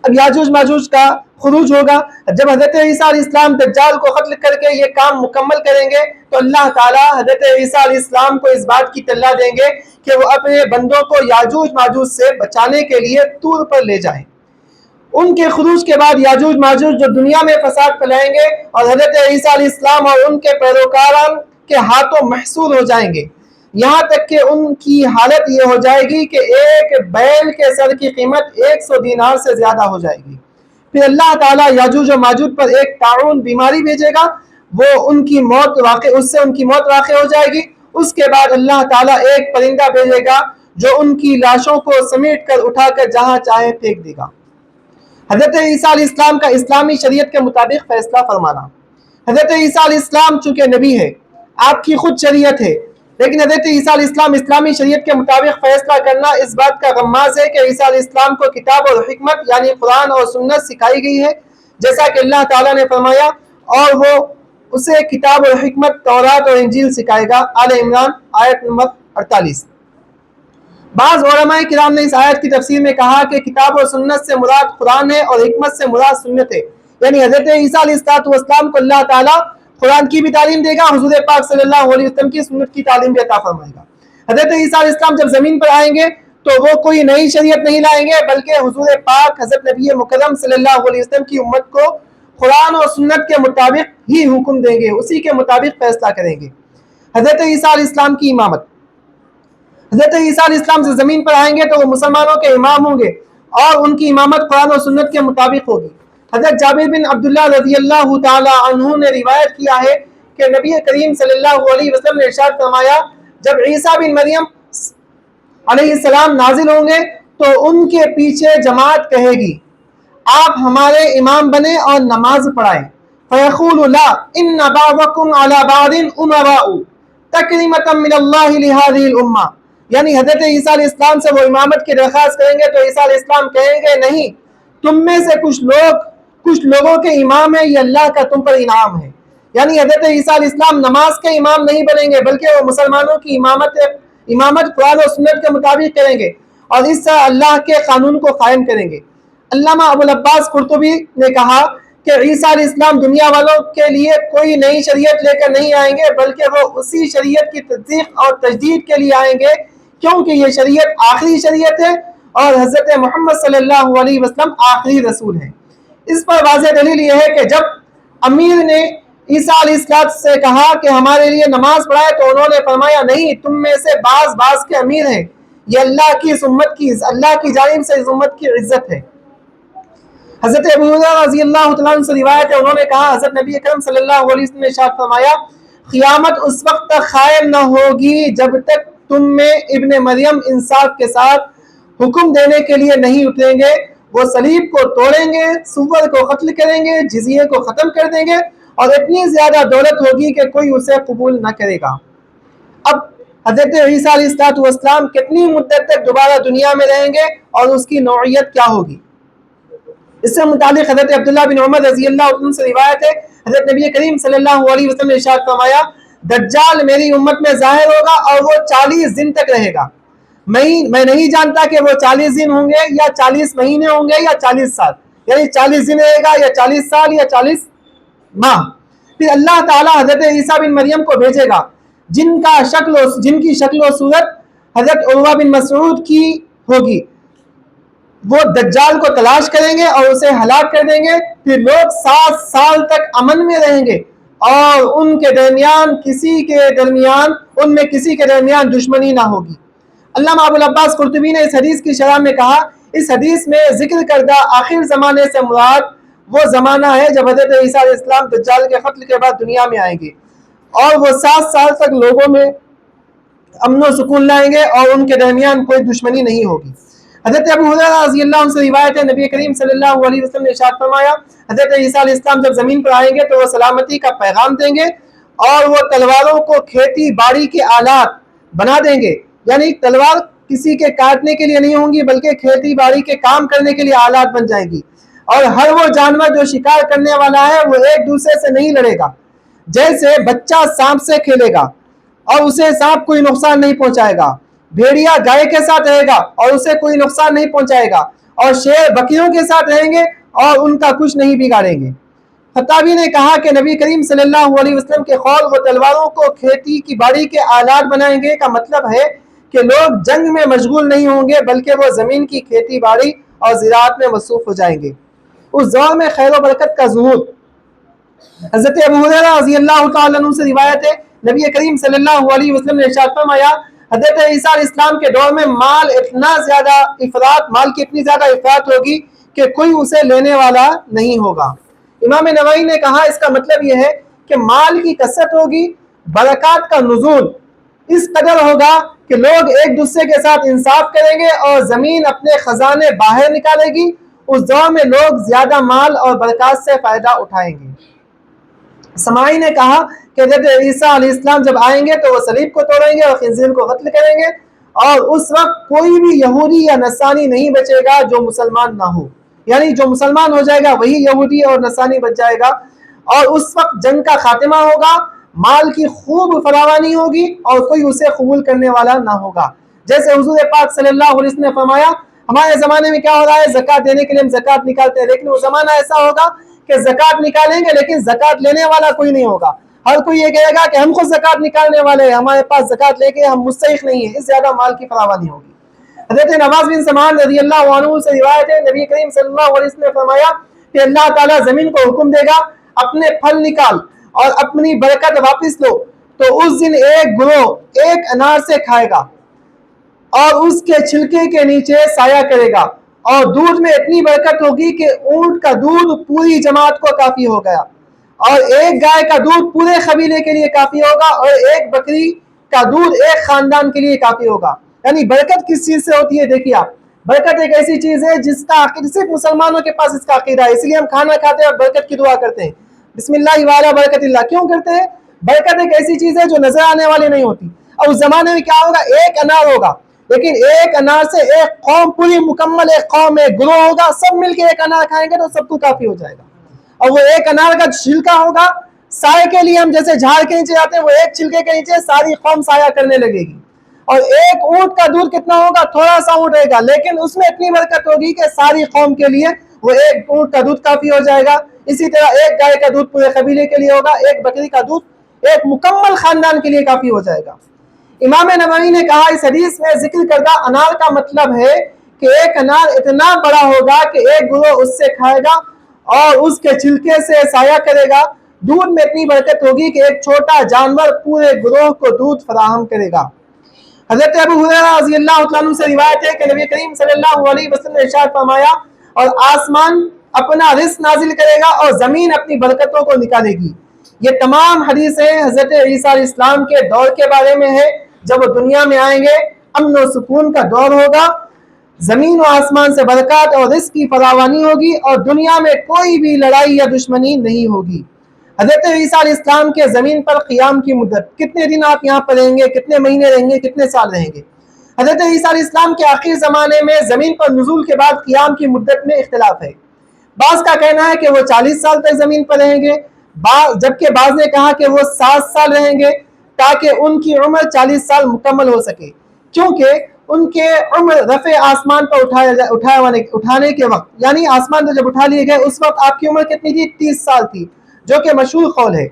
اب یاجوج ماجوج کا خروج ہوگا۔ جب حضرت عیسیٰ علیہ السلام دجال کو قتل کر کے یہ کام مکمل کریں گے تو اللہ تعالیٰ حضرت عیسیٰ علیہ السلام کو اس بات کی طلع دیں گے کہ وہ اپنے بندوں کو یاجوج ماجوج سے بچانے کے لیے طور پر لے جائیں۔ ان کے خروج کے بعد یاجوج ماجوج جو دنیا میں فساد پھیلائیں گے اور حضرت عیسیٰ علیہ السلام اور ان کے پیروکاران کے ہاتھوں محصور ہو جائیں گے، یہاں تک کہ ان کی حالت یہ ہو جائے گی کہ ایک بیل کے سر کی قیمت 100 دینار سے زیادہ ہو جائے گی۔ پھر اللہ تعالیٰ یاجوج و ماجوج پر ایک طاعون بیماری بھیجے گا، وہ اس سے ان کی موت واقع ہو جائے گی۔ اس کے بعد اللہ تعالیٰ ایک پرندہ بھیجے گا جو ان کی لاشوں کو سمیٹ کر اٹھا کر جہاں چاہے پھینک دے گا۔ حضرت عیسیٰ علیہ السلام کا اسلامی شریعت کے مطابق فیصلہ فرمانا۔ حضرت عیسیٰ علیہ السلام چونکہ نبی ہے، آپ کی خود شریعت ہے، لیکن حضرت عیسیٰ علیہ السلام اسلامی شریعت کے مطابق فیصلہ کرنا اس بات کا غماز ہے کہ عیسیٰ علیہ السلام کو کتاب اور حکمت یعنی قرآن اور سنت سکھائی گئی ہے، جیسا کہ اللہ تعالیٰ نے فرمایا، اور وہ اسے کتاب اور حکمت تورات اور انجیل سکھائے گا، آل عمران آیت نمبر 48۔ بعض علماء کرام نے اس آیت کی تفسیر میں کہا کہ کتاب و سنت سے مراد قرآن ہے اور حکمت سے مراد سنت ہے، یعنی حضرت عیسیٰ علیہ السلام کو اللہ تعالیٰ قرآن کی بھی تعلیم دے گا، حضور پاک صلی اللہ علیہ وسلم کی سنت کی تعلیم بھی عطا فرمائے گا۔ حضرت عیسیٰ علیہ السلام جب زمین پر آئیں گے تو وہ کوئی نئی شریعت نہیں لائیں گے، بلکہ حضور پاک حضرت نبی مکرم صلی اللہ علیہ وسلم کی امت کو قرآن اور سنت کے مطابق ہی حکم دیں گے، اسی کے مطابق فیصلہ کریں گے۔ حضرت عیسیٰ علیہ السلام کی امامت۔ حضرت عیسیٰ علیہ السلام سے زمین پر آئیں گے تو وہ مسلمانوں کے امام ہوں گے اور ان کی امامت قرآن اور سنت کے مطابق ہوگی۔ حضرت جابر بن عبداللہ رضی اللہ تعالی عنہ نے روایت کیا ہے کہ نبی کریم صلی اللہ علیہ وسلم نے ارشاد فرمایا، جب عیسیٰ بن مریم علیہ السلام نازل ہوں گے تو ان کے پیچھے جماعت کہے گی، آپ ہمارے امام بنے اور نماز پڑھائیں۔ فیقول لا ان بعضکم علی بعض امراء تکریمۃ من اللہ لہذہ الامہ، یعنی حضرت عیسیٰ علیہ السلام سے وہ امامت کی درخواست کریں گے تو عیسیٰ علیہ السلام کہیں گے، نہیں، تم میں سے کچھ لوگوں کے امام ہیں، یہ اللہ کا تم پر انعام ہے۔ یعنی حضرت عیسیٰ علیہ السلام نماز کے امام نہیں بنیں گے، بلکہ وہ مسلمانوں کی امامت قرآن و سنت کے مطابق کریں گے اور اس سے اللہ کے قانون کو قائم کریں گے۔ علامہ ابو العباس قرطبی نے کہا کہ عیسیٰ علیہ السلام دنیا والوں کے لیے کوئی نئی شریعت لے کر نہیں آئیں گے، بلکہ وہ اسی شریعت کی تصدیق اور تجدید کے لیے آئیں گے، کیونکہ یہ شریعت آخری شریعت ہے اور حضرت محمد صلی اللہ علیہ وسلم آخری رسول ہیں۔ اس پر واضح دلیل یہ ہے کہ جب امیر نے عیسیٰ علیہ السلام سے کہا کہ ہمارے لیے نماز پڑھائے تو انہوں نے فرمایا، نہیں، تم میں سے بعض کے امیر ہیں، یہ اللہ کی جانب سے اس امت کی عزت ہے۔ حضرت ابو ہریرہ رضی اللہ تعالیٰ عنہ سے روایت ہے، انہوں نے کہا، حضرت نبی اکرم صلی اللہ علیہ وسلم نے ارشاد فرمایا، قیامت اس وقت تک قائم نہ ہوگی جب تک تم میں ابن مریم انصاف کے ساتھ حکم دینے کے لیے نہیں اتریں گے۔ وہ صلیب کو توڑیں گے، سور کو قتل کریں گے، جزیے کو ختم کر دیں گے اور اتنی زیادہ دولت ہوگی کہ کوئی اسے قبول نہ کرے گا۔ اب حضرت عیسیٰ علیہ السلام کتنی مدت تک دوبارہ دنیا میں رہیں گے اور اس کی نوعیت کیا ہوگی؟ اس سے متعلق حضرت عبداللہ بن عمر رضی اللہ عنہ سے روایت ہے، حضرت نبی کریم صلی اللہ علیہ وسلم نے ارشاد فرمایا، دجال میری امت میں ظاہر ہوگا اور وہ 40 دن تک رہے گا۔ میں نہیں جانتا کہ وہ 40 دن ہوں گے یا 40 مہینے ہوں گے یا 40 سال، یعنی 40 دن رہے گا یا 40 سال یا 40 ماہ، پھر اللہ تعالیٰ حضرت عیسیٰ بن مریم کو بھیجے گا جن کی شکل و صورت حضرت عروہ بن مسعود کی ہوگی. وہ دجال کو تلاش کریں گے اور اسے ہلاک کر دیں گے. پھر لوگ 7 سال تک امن میں رہیں گے اور ان میں کسی کے درمیان دشمنی نہ ہوگی. علامہ ابو العباس قرطبی نے اس حدیث کی شرح میں کہا اس حدیث میں ذکر کردہ آخر زمانے سے مراد وہ زمانہ ہے جب حضرت عیسیٰ علیہ السلام دجال کے قتل کے بعد دنیا میں آئیں گے اور وہ 7 سال تک لوگوں میں امن و سکون لائیں گے اور ان کے درمیان کوئی دشمنی نہیں ہوگی. حضرت ابو ہریرہ رضی اللہ عنہ سے روایت ہے نبی کریم صلی اللہ علیہ وسلم نے ارشاد فرمایا حضرت عیسیٰ علیہ السلام جب زمین پر آئیں گے تو وہ سلامتی کا پیغام دیں گے اور وہ تلواروں کو کھیتی باڑی کے آلات بنا دیں گے. یعنی تلوار کسی کے کاٹنے کے لیے نہیں ہوں گی بلکہ کھیتی باڑی کے کام کرنے کے لیے آلات بن جائیں گی. اور ہر وہ جانور جو شکار کرنے والا ہے وہ ایک دوسرے سے نہیں لڑے گا. جیسے بچہ سانپ سے کھیلے گا اور اسے سانپ کوئی نقصان نہیں پہنچائے گا, بھیڑیا گائے کے ساتھ رہے گا اور اسے کوئی نقصان نہیں پہنچائے گا, اور شیر بکریوں کے ساتھ رہیں گے اور ان کا کچھ نہیں بگاڑیں گے. خطابی نے کہا کہ نبی کریم صلی اللہ علیہ وسلم کے قول وہ تلواروں کو کھیتی کی باڑی کے آلات بنائیں گے کا مطلب ہے کہ لوگ جنگ میں مشغول نہیں ہوں گے بلکہ وہ زمین کی کھیتی باڑی اور زراعت میں مصروف ہو جائیں گے. اس دور میں خیر و برکت کا ظہور. حضرت ابو ہریرہ رضی اللہ تعالیٰ عنہ سے روایت ہے نبی کریم صلی اللہ علیہ وسلم نے ارشاد فرمایا حضرت عیسیٰ علیہ السلام کے دور میں مال کی اتنی زیادہ افراط ہوگی کہ کوئی اسے لینے والا نہیں ہوگا. امام نووی نے کہا اس کا مطلب یہ ہے کہ مال کی کثرت ہوگی, برکات کا نزول اس قدر ہوگا کہ لوگ ایک دوسرے کے ساتھ انصاف کریں گے اور زمین اپنے خزانے باہر نکالے گی. اس دور میں لوگ زیادہ مال اور برکات سے فائدہ اٹھائیں گے. سماعی نے کہا کہ حضرت عیسیٰ علیہ السلام جب آئیں گے تو وہ صلیب کو توڑیں گے اور خنزیر کو قتل کریں گے اور اس وقت کوئی بھی یہودی یا نصرانی نہیں بچے گا جو مسلمان نہ ہو. یعنی جو مسلمان ہو جائے گا وہی یہودی اور نصرانی بچ جائے گا. اور اس وقت جنگ کا خاتمہ ہوگا, مال کی خوب فراوانی ہوگی اور کوئی اسے قبول کرنے والا نہ ہوگا. جیسے حضور پاک صلی اللہ علیہ وسلم نے فرمایا ہمارے زمانے میں کیا ہو رہا ہے, زکوٰۃ دینے کے لیے ہم زکوٰۃ نکالتے ہیں لیکن وہ زمانہ ایسا ہوگا کہ زکوٰۃ نکالیں گے لیکن زکوٰۃ لینے والا کوئی نہیں ہوگا. ہر کوئی یہ کہے گا کہ ہم خود زکوٰۃ نکالنے والے ہیں, ہمارے پاس زکوٰۃ لے کے ہم مستحق نہیں ہیں. اس زیادہ مال کی فراوانی ہوگی. حضرت نواز بن سمعان رضی اللہ عنہ سے روایت ہے نبی کریم صلی اللہ علیہ وسلم نے فرمایا کہ اللہ تعالیٰ زمین کو حکم دے گا اپنے پھل نکال اور اپنی برکت واپس لو, تو اس دن ایک گروہ ایک انار سے کھائے گا اور اس کے چھلکے کے نیچے سایہ کرے گا, اور دودھ میں اتنی برکت ہوگی کہ اونٹ کا دودھ پوری جماعت کو کافی ہو گیا, اور ایک گائے کا دودھ پورے قبیلے کے لیے کافی ہوگا, اور ایک بکری کا دودھ ایک خاندان کے لیے کافی ہوگا. یعنی برکت کس چیز سے ہوتی ہے؟ دیکھیے آپ, برکت ایک ایسی چیز ہے جس کا صرف مسلمانوں کے پاس اس کا عقیدہ ہے, اس لیے ہم کھانا کھاتے ہیں اور برکت کی دعا کرتے ہیں, بسم اللہ وعلی برکت اللہ. کیوں کرتے ہیں؟ برکت ایک ایسی چیز ہے جو نظر آنے والی نہیں ہوتی. اور اس زمانے میں کیا ہوگا, ایک انار ہوگا لیکن ایک انار سے ایک قوم پوری مکمل ایک قوم ایک گروہ ہوگا, سب مل کے ایک انار کھائیں گے تو سب کو کافی ہو جائے گا. اور وہ ایک انار کا چھلکا ہوگا سائے کے لیے, ہم جیسے جھاڑ کے نیچے جاتے ہیں وہ ایک چھلکے کے نیچے ساری قوم سایہ کرنے لگے گی. اور ایک اونٹ کا دودھ کتنا ہوگا, تھوڑا سا اونٹ رہے گا لیکن اس میں اتنی برکت ہوگی کہ ساری قوم کے لیے وہ ایک اونٹ کا دودھ کافی ہو جائے گا. اسی طرح ایک گائے کا دودھ پورے قبیلے کے لیے ہوگا, ایک بکری کا دودھ ایک مکمل خاندان کے لیے کافی ہو جائے گا. امام نووی نے کہا اس حدیث میں ذکر کردہ انار کا مطلب ہے کہ ایک انار اتنا بڑا ہوگا کہ ایک گروہ اس سے کھائے گا اور اس کے چھلکے سے سایہ کرے گا. دودھ میں اتنی برکت ہوگی کہ ایک چھوٹا جانور پورے گروہ کو دودھ فراہم کرے گا. حضرت ابو ہریرہ رضی اللہ عنہ سے روایت ہے کہ نبی کریم صلی اللہ علیہ وسلم نے ارشاد فرمایا اور آسمان اپنا رزق نازل کرے گا اور زمین اپنی برکتوں کو نکالے گی. یہ تمام حدیثیں حضرت عیسیٰ علیہ السلام کے دور کے بارے میں ہے جب وہ دنیا میں آئیں گے, امن و سکون کا دور ہوگا, زمین و آسمان سے برکات اور رزق کی فراوانی ہوگی اور دنیا میں کوئی بھی لڑائی یا دشمنی نہیں ہوگی. حضرت عیسیٰ علیہ السلام کے زمین پر قیام کی مدت, کتنے دن آپ یہاں پر رہیں گے, کتنے مہینے رہیں گے, کتنے سال رہیں گے؟ حضرت عیسیٰ علیہ السلام کے آخری زمانے میں زمین پر نزول کے بعد قیام کی مدت میں اختلاف ہے. بعض کا کہنا ہے کہ وہ 40 سال تک زمین پر رہیں گے, جبکہ بعض نے کہا کہ وہ 7 سال رہیں گے تاکہ ان کی عمر 40 سال مکمل ہو سکے, کیونکہ ان کے عمر رفع آسمان پر اٹھانے کے وقت, یعنی آسمان پر جب اٹھا لیے گئے اس وقت آپ کی عمر کتنی تھی؟ 30 سال تھی, جو کہ مشہور قول ہے.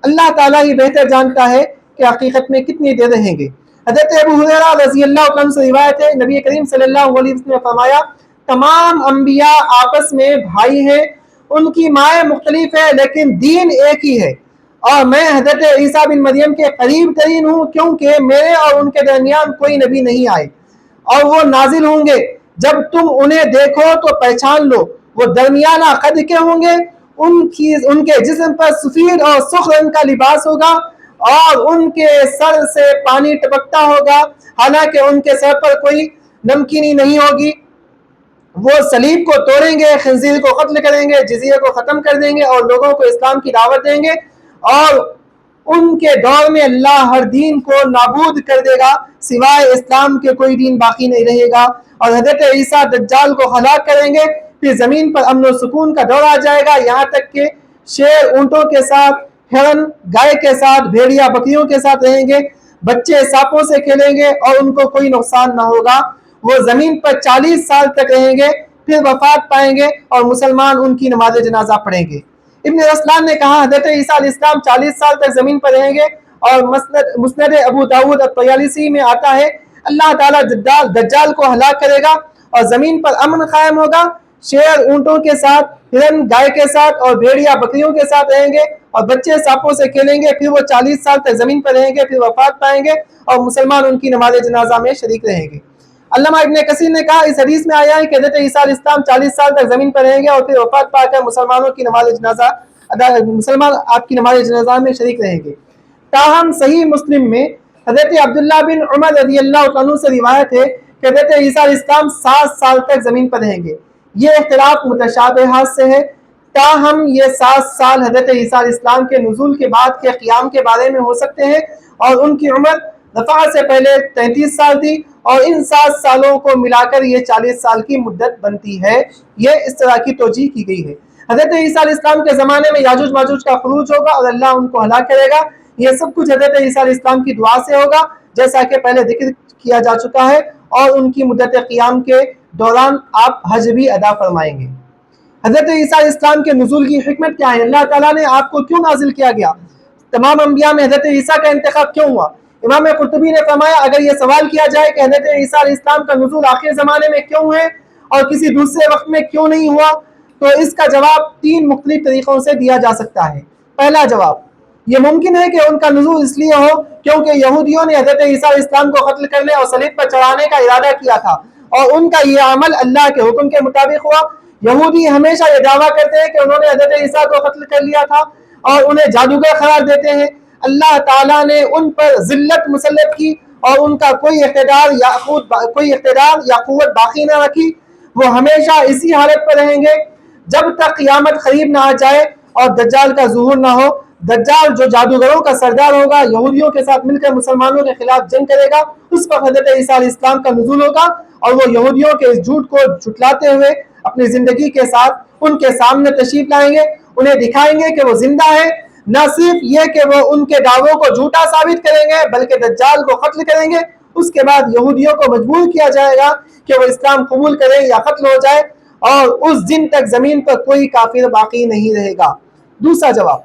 اللہ تعالیٰ ہی بہتر جانتا ہے کہ حقیقت میں کتنی دیر رہیں گے۔ حضرت ابو ہریرہ رضی اللہ عنہ سے روایت ہے، نبی کریم صلی اللہ علیہ وسلم نے فرمایا تمام انبیاء آپس میں بھائی ہیں، ان کی مائیں مختلف ہیں لیکن دین ایک ہی ہے، اور میں حضرت عیسیٰ بن مریم کے قریب ترین ہوں کیونکہ میرے اور ان کے درمیان کوئی نبی نہیں آئے، اور وہ نازل ہوں گے، جب تم انہیں دیکھو تو پہچان لو، وہ درمیانہ قد کے ہوں گے، ان کے جسم پر سفید اور سرخ رنگ کا لباس ہوگا، اور ان کے سر سے پانی ٹپکتا ہوگا، حالانکہ ان کے سر پر کوئی نمکینی نہیں ہوگی۔ وہ صلیب کو توڑیں گے، خنزیر کو قتل کریں گے، جزیہ کو ختم کر دیں گے اور لوگوں کو اسلام کی دعوت دیں گے، اور ان کے دور میں اللہ ہر دین کو نابود کر دے گا، سوائے اسلام کے کوئی دین باقی نہیں رہے گا، اور حضرت عیسیٰ دجال کو ہلاک کریں گے، پھر زمین پر امن و سکون کا دور آ جائے گا، یہاں تک کہ شیر اونٹوں کے ساتھ، ہرن گائے کے ساتھ، بھیڑیا بکریوں کے ساتھ رہیں گے، بچے سانپوں سے کھیلیں گے اور ان کو کوئی نقصان نہ ہوگا، وہ زمین پر 40 سال تک رہیں گے، پھر وفات پائیں گے اور مسلمان ان کی نماز جنازہ پڑھیں گے۔ ابن رسلان نے کہا حضرت عیسیٰ علیہ السلام 40 سال تک زمین پر رہیں گے، اور مسند ابو داود الطیالسی میں آتا ہے اللہ تعالیٰ دجال کو ہلاک کرے گا اور زمین پر امن قائم ہوگا، شیر اونٹوں کے ساتھ، ہرن گائے کے ساتھ اور بھیڑیا بکریوں کے ساتھ رہیں گے، اور بچے سانپوں سے کھیلیں گے، پھر وہ 40 سال تک زمین پر رہیں گے، پھر وفات پائیں گے اور مسلمان ان کی نماز جنازہ میں شریک رہیں گے۔ علامہ ابن کثیر نے کہا اس حدیث میں آیا ہے کہ حضرت عیسیٰ علیہ السلام 40 سال تک زمین پر رہیں گے اور پھر وفات پا کر مسلمان آپ کی نماز جنازہ میں شریک رہیں گے۔ تاہم صحیح مسلم میں حضرت عبداللہ بن عمر رضی اللہ عنہ سے روایت ہے کہ حضرت عیسیٰ علیہ السلام 7 سال تک زمین پر رہیں گے۔ یہ اختلاف متشابہات سے ہے، تاہم یہ 7 سال حضرت عیسیٰ علیہ السلام کے نزول کے بعد کے قیام کے بارے میں ہو سکتے ہیں، اور ان کی عمر رفع سے پہلے 33 سال تھی، اور ان 7 سالوں کو ملا کر یہ 40 سال کی مدت بنتی ہے، یہ اس طرح کی توجیہ کی گئی ہے۔ حضرت عیسیٰ علیہ السلام کے زمانے میں یاجوج ماجوج کا خروج ہوگا اور اللہ ان کو ہلاک کرے گا، یہ سب کچھ حضرت عیسیٰ علیہ السلام کی دعا سے ہوگا، جیسا کہ پہلے ذکر کیا جا چکا ہے، اور ان کی مدت قیام کے دوران آپ حج بھی ادا فرمائیں گے۔ حضرت عیسیٰ علیہ السلام کے نزول کی حکمت کیا ہے؟ اللہ تعالیٰ نے آپ کو کیوں نازل کیا گیا؟ تمام انبیاء میں حضرت عیسیٰ کا انتخاب کیوں ہوا؟ امام قرطبی نے فرمایا اگر یہ سوال کیا جائے کہ حضرت عیسیٰ علیہ السلام کا نزول آخر زمانے میں کیوں ہے اور کسی دوسرے وقت میں کیوں نہیں ہوا، تو اس کا جواب 3 مختلف طریقوں سے دیا جا سکتا ہے۔ پہلا جواب، یہ ممکن ہے کہ ان کا نزول اس لیے ہو کیونکہ یہودیوں نے حضرت عیسیٰ علیہ السلام کو قتل کرنے اور صلیب پر چڑھانے کا ارادہ کیا تھا، اور ان کا یہ عمل اللہ کے حکم کے مطابق ہوا۔ یہودی ہمیشہ یہ دعویٰ کرتے ہیں کہ انہوں نے حضرت عیسیٰ کو قتل کر لیا تھا اور انہیں جادوگر قرار دیتے ہیں۔ اللہ تعالیٰ نے ان پر ذلت مسلط کی اور ان کا کوئی اقتدار یا قوت باقی نہ رکھی، وہ ہمیشہ اسی حالت پر رہیں گے جب تک قیامت قریب نہ آ جائے اور دجال کا ظہور نہ ہو۔ دجال جو جادوگروں کا سردار ہوگا، یہودیوں کے ساتھ مل کر مسلمانوں کے خلاف جنگ کرے گا، اس پر حضرت عیسیٰ علیہ السلام کا نزول ہوگا، اور وہ یہودیوں کے اس جھوٹ کو جھٹلاتے ہوئے اپنی زندگی کے ساتھ ان کے سامنے تشریف لائیں گے، انہیں دکھائیں گے کہ وہ زندہ ہے، نہ صرف یہ کہ وہ ان کے دعووں کو جھوٹا ثابت کریں گے بلکہ دجال کو قتل کریں گے۔ اس کے بعد یہودیوں کو مجبور کیا جائے گا کہ وہ اسلام قبول کرے یا قتل ہو جائے، اور اس دن تک زمین پر کوئی کافر باقی نہیں رہے گا۔ دوسرا جواب،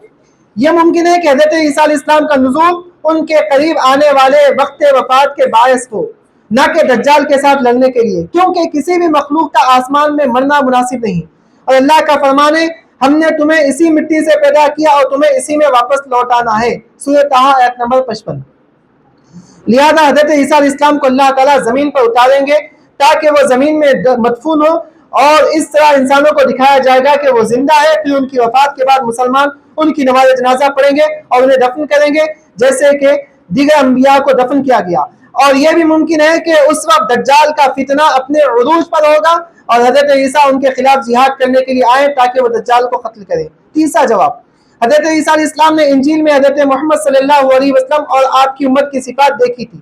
یہ ممکن ہے کہ حضرت عیسیٰ علیہ السلام کا نزول ان کے قریب آنے والے وقت وفات کے باعث ہو، نہ کہ دجال کے ساتھ لڑنے کے لیے، کیونکہ کسی بھی مخلوق کا آسمان میں مرنا مناسب نہیں، اور اللہ کا فرمان ہے ہم نے تمہیں اسی مٹی سے پیدا کیا اور تمہیں اسی میں واپس لوٹانا ہے، سورہ طٰہٰ آیت نمبر 55۔ لہذا حضرت عیسیٰ علیہ السلام کو اللہ تعالیٰ زمین پر اتاریں گے تاکہ وہ زمین میں مدفون ہو، اور اس طرح انسانوں کو دکھایا جائے گا کہ وہ زندہ ہے، پھر ان کی وفات کے بعد مسلمان ان کی نماز جنازہ پڑھیں گے اور انہیں دفن کریں گے جیسے کہ دیگر انبیاء کو دفن کیا گیا۔ اور یہ بھی ممکن ہے کہ اس وقت دجال کا فتنہ اپنے عروج پر ہوگا اور حضرت عیسیٰ ان کے خلاف جہاد کرنے کے لیے آئے تاکہ وہ دجال کو قتل کریں۔ تیسرا جواب، حضرت عیسیٰ علیہ السلام نے انجیل میں حضرت محمد صلی اللہ علیہ وسلم اور آپ کی امت کی صفات دیکھی تھی۔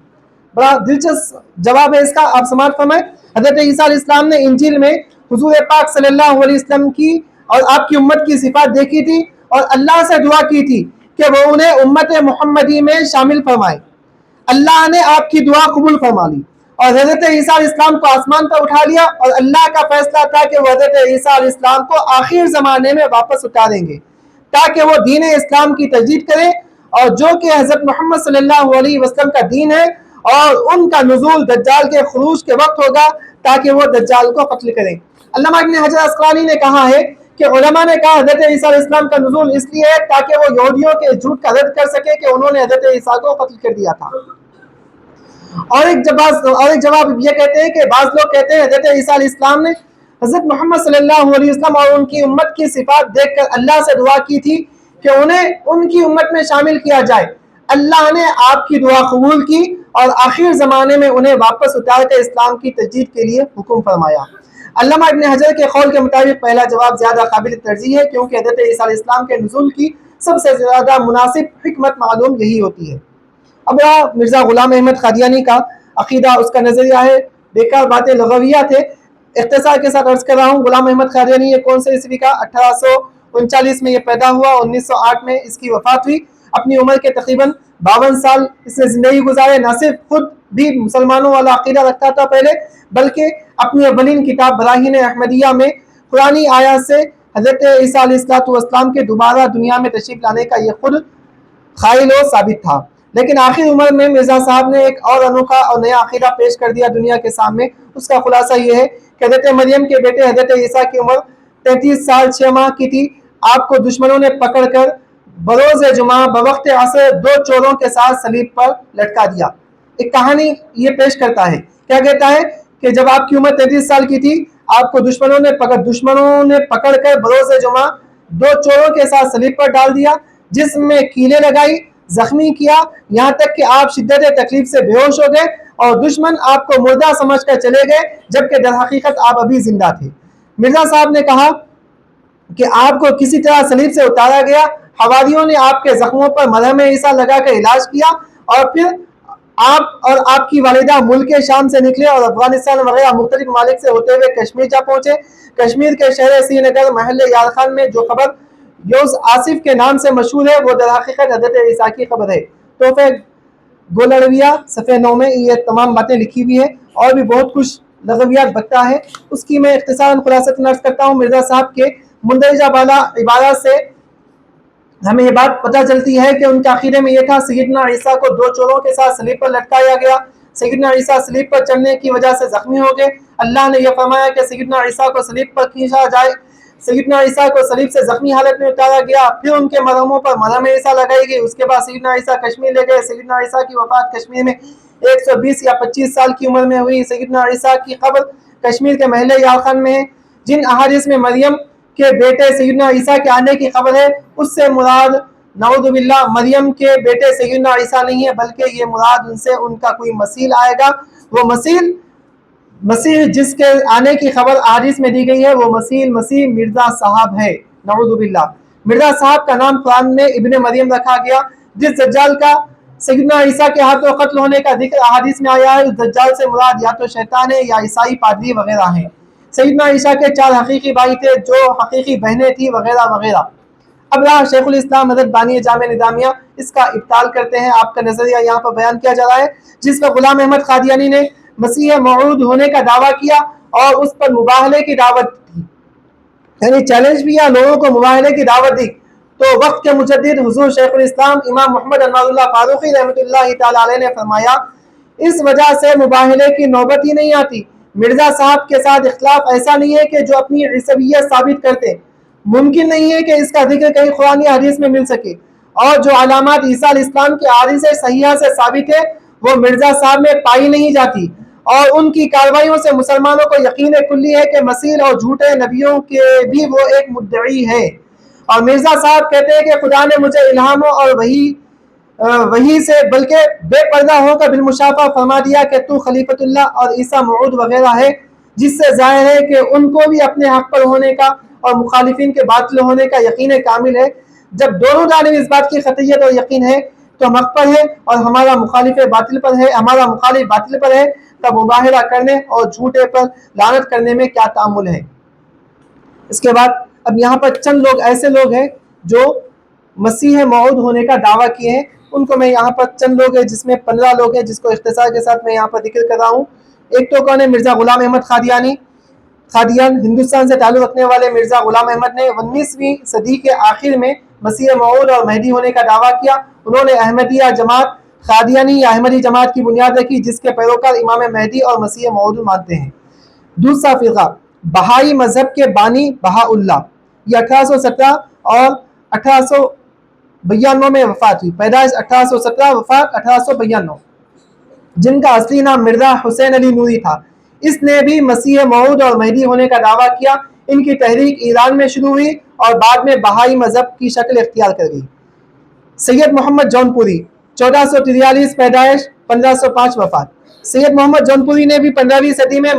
بڑا دلچسپ جواب ہے اس کا، آپ سماعت فرمائیں۔ حضرت عیسیٰ علیہ السلام نے انجیل میں حضور پاک صلی اللہ علیہ وسلم کی اور آپ کی امت کی صفات دیکھی تھی اور اللہ سے دعا کی تھی کہ وہ انہیں امت محمدی میں شامل فرمائے۔ اللہ نے آپ کی دعا قبول فرما لی اور حضرت عیسیٰ علیہ السلام کو آسمان پر اٹھا لیا، اور اللہ کا فیصلہ تھا کہ وہ حضرت عیسیٰ علیہ السلام کو آخر زمانے میں واپس اتاریں گے تاکہ وہ دین اسلام کی تجدید کریں اور جو کہ حضرت محمد صلی اللہ علیہ وسلم کا دین ہے، اور ان کا نزول دجال کے خروج کے وقت ہوگا تاکہ وہ دجال کو قتل کریں۔ علامہ ابن حجر اسقلانی نے کہا ہے کہ علماء نے کہا حضرت عیسیٰ علیہ السلام کا نزول اس لیے ہے تاکہ وہ یہودیوں کے جھوٹ کا رد کر سکے کہ انہوں نے حضرت عیسیٰ کو قتل کر دیا تھا۔ اور ایک جواب یہ کہتے ہیں کہ بعض لوگ کہتے ہیں حضرت عیسیٰ علیہ السلام نے حضرت محمد صلی اللہ علیہ وسلم اور ان کی امت کی صفات دیکھ کر اللہ سے دعا کی تھی کہ انہیں ان کی امت میں شامل کیا جائے۔ اللہ نے آپ کی دعا قبول کی اور آخر زمانے میں انہیں واپس اتار کر اسلام کی تجدید کے لیے حکم فرمایا۔ علامہ ابن حجر کے قول کے مطابق پہلا جواب زیادہ قابل ترجیح ہے، کیونکہ حضرت عیسیٰ علیہ السلام کے نزول کی سب سے زیادہ مناسب حکمت معلوم یہی ہوتی ہے۔ اب رہا مرزا غلام احمد قادیانی کا عقیدہ، اس کا نظریہ ہے بیکار باتیں لغویات ہے۔ اختصار کے ساتھ عرض کر رہا ہوں، غلام احمد قادیانی یہ کون سے عیسوی کا؟ 1839 میں یہ پیدا ہوا، 1908 میں اس کی وفات ہوئی۔ اپنی عمر کے تقریباً 52 سال اس نے زندگی گزارے۔ نہ صرف خود بھی مسلمانوں والا عقیدہ رکھتا تھا پہلے، بلکہ اپنی اولین کتاب براہین احمدیہ میں قرآنی آیات سے حضرت عیسیٰ علیہ السلام کے دوبارہ دنیا میں تشریف لانے کا یہ خود قائل و ثابت تھا۔ لیکن آخر عمر میں مرزا صاحب نے ایک اور انوکھا اور نیا عقیدہ پیش کر دیا دنیا کے سامنے۔ اس کا خلاصہ یہ ہے کہ حضرت مریم کے بیٹے حضرت عیسیٰ کی عمر 33 سال 6 ماہ کی تھی۔ آپ کو دشمنوں نے پکڑ کر بروز جمعہ بوقت عصر 2 چوروں کے ساتھ صلیب پر لٹکا دیا۔ ایک کہانی یہ پیش کرتا ہے، کیا کہتا ہے کہ جب آپ کی عمر 33 سال کی تھی، آپ کو دشمنوں نے پکڑ کر بروز جمعہ 2 چوروں کے ساتھ صلیب پر ڈال دیا، جسم میں کیلیں لگائی، زخمی کیا، یہاں تک کہ آپ شدت تکلیف سے بے ہوش ہو گئے اور دشمن آپ کو مردہ سمجھ کر چلے گئے، جبکہ در حقیقت آپ ابھی زندہ تھے۔ مرزا صاحب نے کہا کہ آپ کو کسی طرح صلیب سے اتارا گیا، حواریوں نے آپ کے زخموں پر مرہم عیسیٰ لگا کر علاج کیا، اور پھر آپ اور آپ کی والدہ ملک شام سے نکلے اور افغانستان وغیرہ مختلف ممالک سے ہوتے ہوئے کشمیر جا پہنچے۔ کشمیر کے شہر سری نگر محل یارخان میں جو قبر یوز آصف کے نام سے مشہور ہے، وہ در حقیقت حضرت عیسیٰ کی قبر ہے۔ تحفہ گولڑویہ صفحہ 9 میں یہ تمام باتیں لکھی ہوئی ہیں، اور بھی بہت کچھ لغویات بکتا ہے، اس کی میں اختصاراً خلاصہ عرض کرتا ہوں۔ مرزا صاحب کے مندرجہ بالا عبارات سے ہمیں یہ بات پتہ چلتی ہے کہ ان کے عقیدے میں یہ تھا سیدنا عیسیٰ کو 2 چوروں کے ساتھ صلیب پر لٹکایا گیا۔ سیدنا عیسیٰ صلیب پر چڑھنے کی وجہ سے زخمی ہو گئے۔ اللہ نے یہ فرمایا کہ سیدنا عیسیٰ کو صلیب پر کھینچا جائے۔ سیدنا عیسیٰ کو صلیب سے زخمی حالت میں اتارا گیا، پھر ان کے مرہموں پر مرہم عیسیٰ لگائی گئی۔ اس کے بعد سیدنا عیسیٰ کشمیر لے گئے۔ سیدنا عیسیٰ کی وفات کشمیر میں 120 یا 25 سال کی عمر میں ہوئی۔ سیدنا عیسیٰ کی قبر کشمیر کے محل یارخان میں ہے۔ جن احادیث میں مریم کے بیٹے سیدنا عیسیٰ کے آنے کی خبر ہے، اس سے مراد نعوذ باللہ مریم کے بیٹے سیدنا عیسیٰ نہیں ہے، بلکہ یہ مراد ان سے ان کا کوئی مسیح آئے گا۔ وہ مسیح جس کے آنے کی خبر احادیث میں دی گئی ہے، وہ مسیح مرزا صاحب ہے، نعوذ باللہ۔ مرزا صاحب کا نام قرآن میں ابن مریم رکھا گیا۔ جس دجال کا سیدنا عیسیٰ کے ہاتھوں قتل ہونے کا ذکر احادیث میں آیا ہے، اس دجال سے مراد یا تو شیطان ہے یا عیسائی پادری وغیرہ ہیں۔ سیدنا عیسیٰ کے 4 حقیقی بھائی تھے، جو حقیقی بہنیں تھیں، وغیرہ وغیرہ۔ اب رہا شیخ الاسلام حضرت بانی جامع نظامیہ، اس کا ابطال کرتے ہیں۔ آپ کا نظریہ یہاں پر بیان کیا جا رہا ہے، جس پر غلام احمد قادیانی نے مسیح موعود ہونے کا دعویٰ کیا اور اس پر مباہلے کی دعوت دی، یعنی چیلنج بھی یا لوگوں کو مباہلے کی دعوت دی۔ تو وقت کے مجدد حضور شیخ الاسلام امام محمد انوار اللہ فاروقی رحمۃ اللہ تعالی علیہ نے فرمایا، اس وجہ سے مباہلے کی نوبت ہی نہیں آتی۔ مرزا صاحب کے ساتھ اختلاف ایسا نہیں ہے کہ جو اپنی عیسویت ثابت کرتے، ممکن نہیں ہے کہ اس کا ذکر کہیں قرآن یا حدیث میں مل سکے، اور جو علامات عیسیٰ علیہ السلام کے احادیث صحیحہ سے ثابت ہے، وہ مرزا صاحب میں پائی نہیں جاتی، اور ان کی کارروائیوں سے مسلمانوں کو یقین کلی ہے کہ مسیح اور جھوٹے نبیوں کے بھی وہ ایک مدعی ہے۔ اور مرزا صاحب کہتے ہیں کہ خدا نے مجھے الہام اور وحی سے بلکہ بے پردہ ہو کر بالمشافہ فرما دیا کہ تو خلیفۃ اللہ اور عیسیٰ موعود وغیرہ ہے، جس سے ظاہر ہے کہ ان کو بھی اپنے حق پر ہونے کا اور مخالفین کے باطل ہونے کا یقین کامل ہے۔ جب دونوں جانب اس بات کی قطعیت اور یقین ہے تو ہم حق پر ہے اور ہمارا مخالف باطل پر ہے، تب مباہلہ کرنے اور جھوٹے پر لعنت کرنے میں کیا تعامل ہے۔ اس کے بعد اب یہاں پر چند لوگ ایسے لوگ ہیں جو مسیح موعود ہونے کا دعویٰ کیے ہیں، ان کو میں یہاں پر چند لوگ ہیں جس میں 15 لوگ ہیں، جس کو اختصار کے ساتھ میں یہاں پر ذکر کر رہا ہوں۔ ایک تو کون ہے؟ مرزا غلام احمد قادیانی۔ قادیان ہندوستان سے تعلق رکھنے والے مرزا غلام احمد نے 19ویں صدی کے آخر میں مسیح موعود اور مہدی ہونے کا دعویٰ کیا۔ انہوں نے احمدیہ جماعت قادیانی یا احمدی جماعت کی بنیاد رکھی، جس کے پیروکار امام مہدی اور مسیح موعود مانتے ہیں۔ دوسرا فرقہ بہائی مذہب کے بانی بہا اللہ، یہ 1817 اور 1892 میں وفات ہوئی، پیدائش 1817، وفات 1892، جن کا اصلی نام مرزا حسین علی نوری تھا۔ اس نے بھی مسیح موعود اور مہدی ہونے کا دعویٰ کیا۔ ان کی تحریک ایران میں شروع ہوئی اور بعد میں بہائی مذہب کی شکل اختیار کر گئی۔ سید محمد جونپوری 1443 پیدائش 1505 وفات۔ سید محمد جونپوری نے بھی 15ویں صدی میں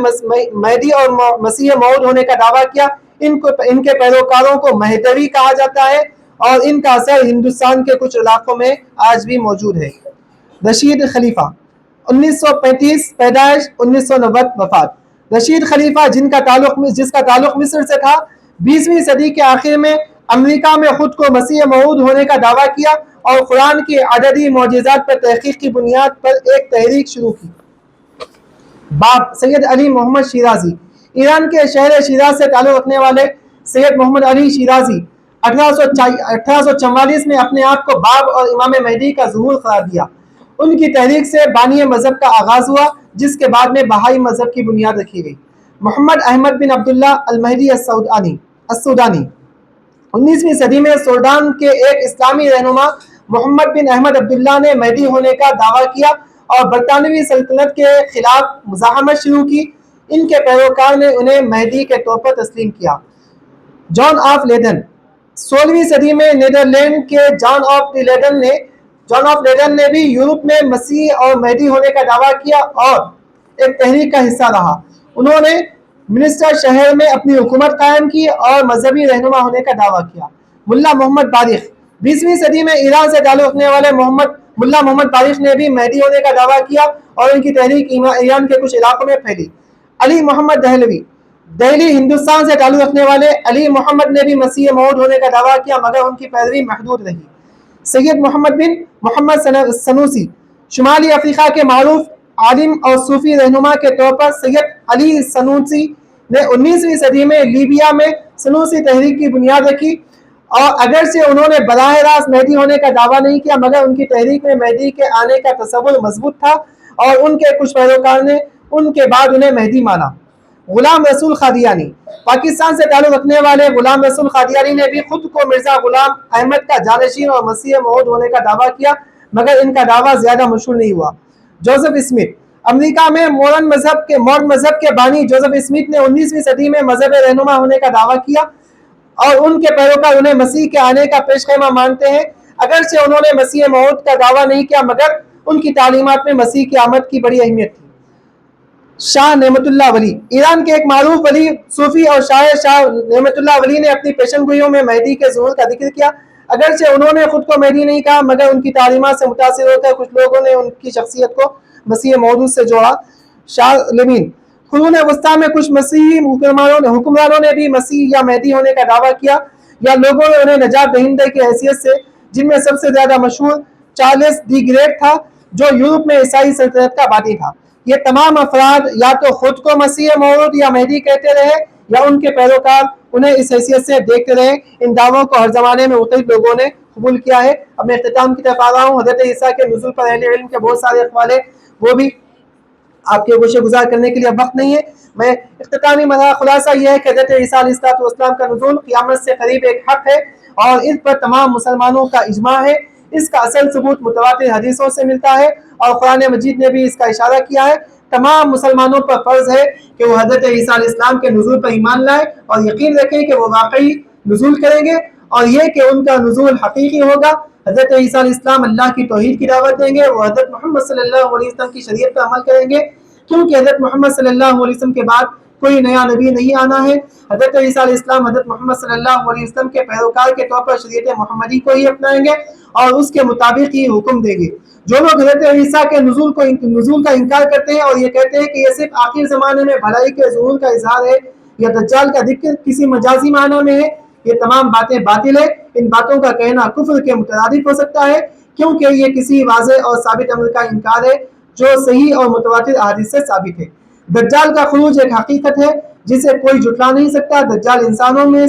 مہدی اور مسیح موعود ہونے کا دعویٰ کیا۔ ان کے پیروکاروں کو مہدوی کہا جاتا ہے اور ان کا اثر ہندوستان کے کچھ علاقوں میں آج بھی موجود ہے۔ رشید خلیفہ 1935 پیدائش 1990 وفات۔ رشید خلیفہ جس کا تعلق مصر سے تھا، 20ویں صدی کے آخر میں امریکہ میں خود کو مسیح موعود ہونے کا دعویٰ کیا اور قرآن کی عددی معجزات پر تحقیق کی بنیاد پر ایک تحریک شروع کی۔ باب سید علی محمد شیرازی، ایران کے شہر شیراز سے تعلق رکھنے والے سید محمد علی شیرازی 1844 میں اپنے آپ کو باب اور امام مہدی کا ظہور قرار دیا۔ ان کی تحریک سے بانی مذہب کا آغاز ہوا، جس کے بعد میں بہائی مذہب کی بنیاد رکھی گئی۔ محمد احمد بن عبداللہ المہدی السودانی 19ویں صدی میں سوڈان کے ایک اسلامی رہنما محمد بن احمد عبداللہ نے مہدی ہونے کا دعویٰ کیا اور برطانوی سلطنت کے خلاف مزاحمت شروع کی۔ ان کے پیروکار نے انہیں مہدی کے طور پر تسلیم کیا۔ جان آف لیڈن 16ویں صدی میں نیدرلینڈ کے جان آف لیڈن نے بھی یورپ میں مسیح اور مہدی ہونے کا دعویٰ کیا اور ایک تحریک کا حصہ رہا۔ انہوں نے منسٹر شہر میں اپنی حکومت قائم کی اور مذہبی رہنما ہونے کا دعویٰ کیا۔ ملا محمد باریخ 20ویں صدی میں ایران سے تعلق رکھنے والے ملا محمد باریخ نے بھی مہدی ہونے کا دعویٰ کیا اور ان کی تحریک ایران کے کچھ علاقوں میں پھیلی۔ علی محمد دہلوی دہلی ہندوستان سے تعلق رکھنے والے علی محمد نے بھی مسیح موعود ہونے کا دعویٰ کیا، مگر ان کی پیروی محدود رہی۔ سید محمد بن محمد سنوسی شمالی افریقہ کے معروف عالم اور صوفی رہنما کے طور پر سید علی سنوسی نے 19ویں صدی میں لیبیا میں سنوسی تحریک کی بنیاد رکھی، اور اگرچہ انہوں نے براہ راست مہدی ہونے کا دعویٰ نہیں کیا، مگر ان کی تحریک میں مہدی کے آنے کا تصور مضبوط تھا اور ان کے کچھ پیروکار نے ان کے بعد انہیں مہدی مانا۔ غلام رسول قادیانی پاکستان سے تعلق رکھنے والے غلام رسول قادیانی نے بھی خود کو مرزا غلام احمد کا جانشین اور مسیح موعود ہونے کا دعویٰ کیا، مگر ان کا دعویٰ زیادہ مشہور نہیں ہوا۔ جوزف اسمتھ امریکہ میں مورن مذہب کے بانی جوزف اسمتھ نے 19ویں صدی میں مذہب رہنما ہونے کا دعویٰ کیا اور ان کے پیروکار انہیں مسیح کے آنے کا پیش خیمہ مانتے ہیں۔ اگرچہ انہوں نے مسیح موعود کا دعویٰ نہیں کیا، مگر ان کی تعلیمات میں مسیح کی آمد کی بڑی اہمیت تھی۔ شاہ نعمت اللہ ولی ایران کے ایک معروف ولی صوفی اور شاعر شاہ نعمت اللہ ولی نے اپنی پیشن گوئیوں میں مہدی کے ظہور کا ذکر کیا۔ اگرچہ انہوں نے خود کو مہدی نہیں کہا، مگر ان کی تعلیمات سے متاثر ہو کر کچھ لوگوں نے ان کی شخصیت کو مسیح موعود سے جوڑا۔ شاہ لمین قرون وسطیٰ میں کچھ مسیحی حکمرانوں نے بھی مسیح یا مہدی ہونے کا دعویٰ کیا، یا لوگوں نے انہیں نجات دہندے کی حیثیت سے، جن میں سب سے زیادہ مشہور چارلس دی گریٹ تھا، جو یورپ میں عیسائی سلطنت کا بانی تھا۔ یہ تمام افراد یا تو خود کو مسیح موعود یا مہدی کہتے رہے یا ان کے پیروکار انہیں اس حیثیت سے دیکھتے رہے۔ ان دعووں کو ہر زمانے میں مختلف لوگوں نے قبول کیا ہے۔ اب میں اختتام کی طرف آ رہا ہوں۔ حضرت عیسیٰ کے نزول پر اہل علم کے بہت سارے اقوال ہیں، وہ بھی آپ کے گوشے گزار کرنے کے لیے وقت نہیں ہے۔ میں اختتامی خلاصہ یہ ہے کہ حضرت عیسیٰ علیہ السلام کا نزول قیامت سے قریب ایک حق ہے اور اس پر تمام مسلمانوں کا اجماع ہے۔ اس کا اصل ثبوت متواتر حدیثوں سے ملتا ہے اور قرآن مجید نے بھی اس کا اشارہ کیا ہے۔ تمام مسلمانوں پر فرض ہے کہ وہ حضرت عیسیٰ علیہ السلام کے نزول پر ایمان لائے اور یقین رکھیں کہ وہ واقعی نزول کریں گے، اور یہ کہ ان کا نزول حقیقی ہوگا۔ حضرت عیسیٰ علیہ السلام اللہ کی توحید کی دعوت دیں گے، وہ حضرت محمد صلی اللہ علیہ وسلم کی شریعت پر عمل کریں گے، کیونکہ حضرت محمد صلی اللہ علیہ وسلم کے بعد کوئی نیا نبی نہیں آنا ہے۔ حضرت عیسیٰ علیہ السلام حضرت محمد صلی اللہ علیہ وسلم کے پیروکار کے طور پر شریعت محمدی کو ہی اپنائیں گے اور اس کے مطابق ہی حکم دیں گے۔ جو لوگ حضرت عیسیٰ کے نزول کا انکار کرتے ہیں اور یہ کہتے ہیں کہ یہ صرف آخر زمانے میں بھلائی کے ظہور کا اظہار ہے یا دجال کا ذکر کسی مجازی معنی میں ہے، یہ تمام باتیں باطل ہے۔ ان باتوں کا کہنا کفر کے مترادف ہو سکتا ہے، کیونکہ یہ کسی واضح اور ثابت امر کا انکار ہے جو صحیح اور متواتر احادیث سے ثابت ہے۔ دجال کا خروج ایک حقیقت ہے جسے کوئی جھٹلا نہیں سکتا۔ دجال انسانوں میں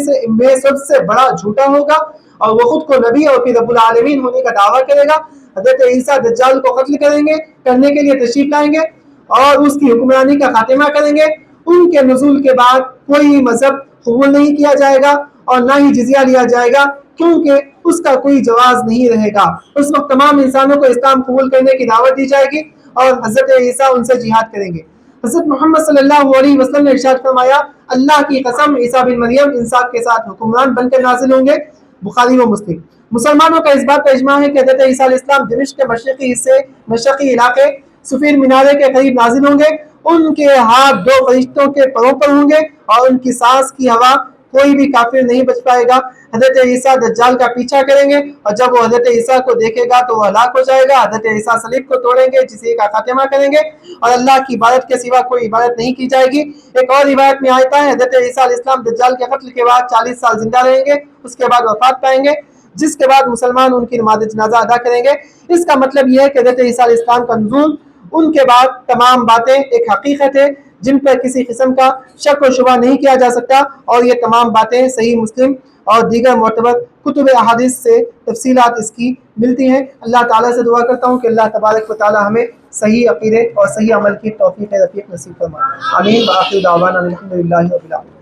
سب سے بڑا جھوٹا ہوگا اور وہ خود کو نبی اور پھر رب العالمین ہونے کا دعویٰ کرے گا. حضرت عیسیٰ دجال کو قتل کرنے کے لیے تشریف لائیں گے اور اس کی حکمرانی کا خاتمہ کریں گے. ان کے نزول کے بعد کوئی مذہب قبول نہیں کیا جائے گا اور نہ ہی جزیہ لیا جائے گا، کیونکہ اس کا کوئی جواز نہیں رہے گا. اس وقت تمام انسانوں کو اسلام قبول کرنے کی دعوت دی جائے گی اور حضرت عیسیٰ ان سے جہاد کریں گے. حضرت محمد صلی اللہ علیہ وسلم نے ارشاد فرمایا، اللہ کی قسم عیسیٰ بن مریم انصاف کے ساتھ حکمران بن کر نازل ہوں گے. بخاری و مسلم. مسلمانوں کا اس بات پر اجماع ہے کہ حضرت عیسیٰ علیہ السلام دمشق کے مشرقی علاقے صفیر مینارے کے قریب نازل ہوں گے. ان کے ہاتھ دو فرشتوں کے پروں پر ہوں گے اور ان کی سانس کی ہوا کوئی بھی کافر نہیں بچ پائے گا. حضرت عیسیٰ دجال کا پیچھا کریں گے اور جب وہ حضرت عیسیٰ کو دیکھے گا تو وہ ہلاک ہو جائے گا. حضرت عیسیٰ صلیب کو توڑیں گے، جسے کا خاتمہ کریں گے اور اللہ کی عبادت کے سوا کوئی عبادت نہیں کی جائے گی. ایک اور روایت میں آتا ہے حضرت عیسیٰ علیہ السلام دجال کے قتل کے بعد 40 سال زندہ رہیں گے، اس کے بعد وفات پائیں گے، جس کے بعد مسلمان ان کی نماز جنازہ ادا کریں گے. اس کا مطلب یہ ہے کہ حضرت عیسیٰ علیہ السلام کا نزول، ان کے بعد تمام باتیں ایک حقیقت ہے جن پر کسی قسم کا شک و شبہ نہیں کیا جا سکتا، اور یہ تمام باتیں صحیح مسلم اور دیگر معتبر کتب احادیث سے تفصیلات اس کی ملتی ہیں. اللہ تعالیٰ سے دعا کرتا ہوں کہ اللہ تبارک و تعالیٰ ہمیں صحیح عقیدے اور صحیح عمل کی توفیق رفیق نصیب فرمائے. آمین. وآخر دعوانا الحمدللہ رب العالمین.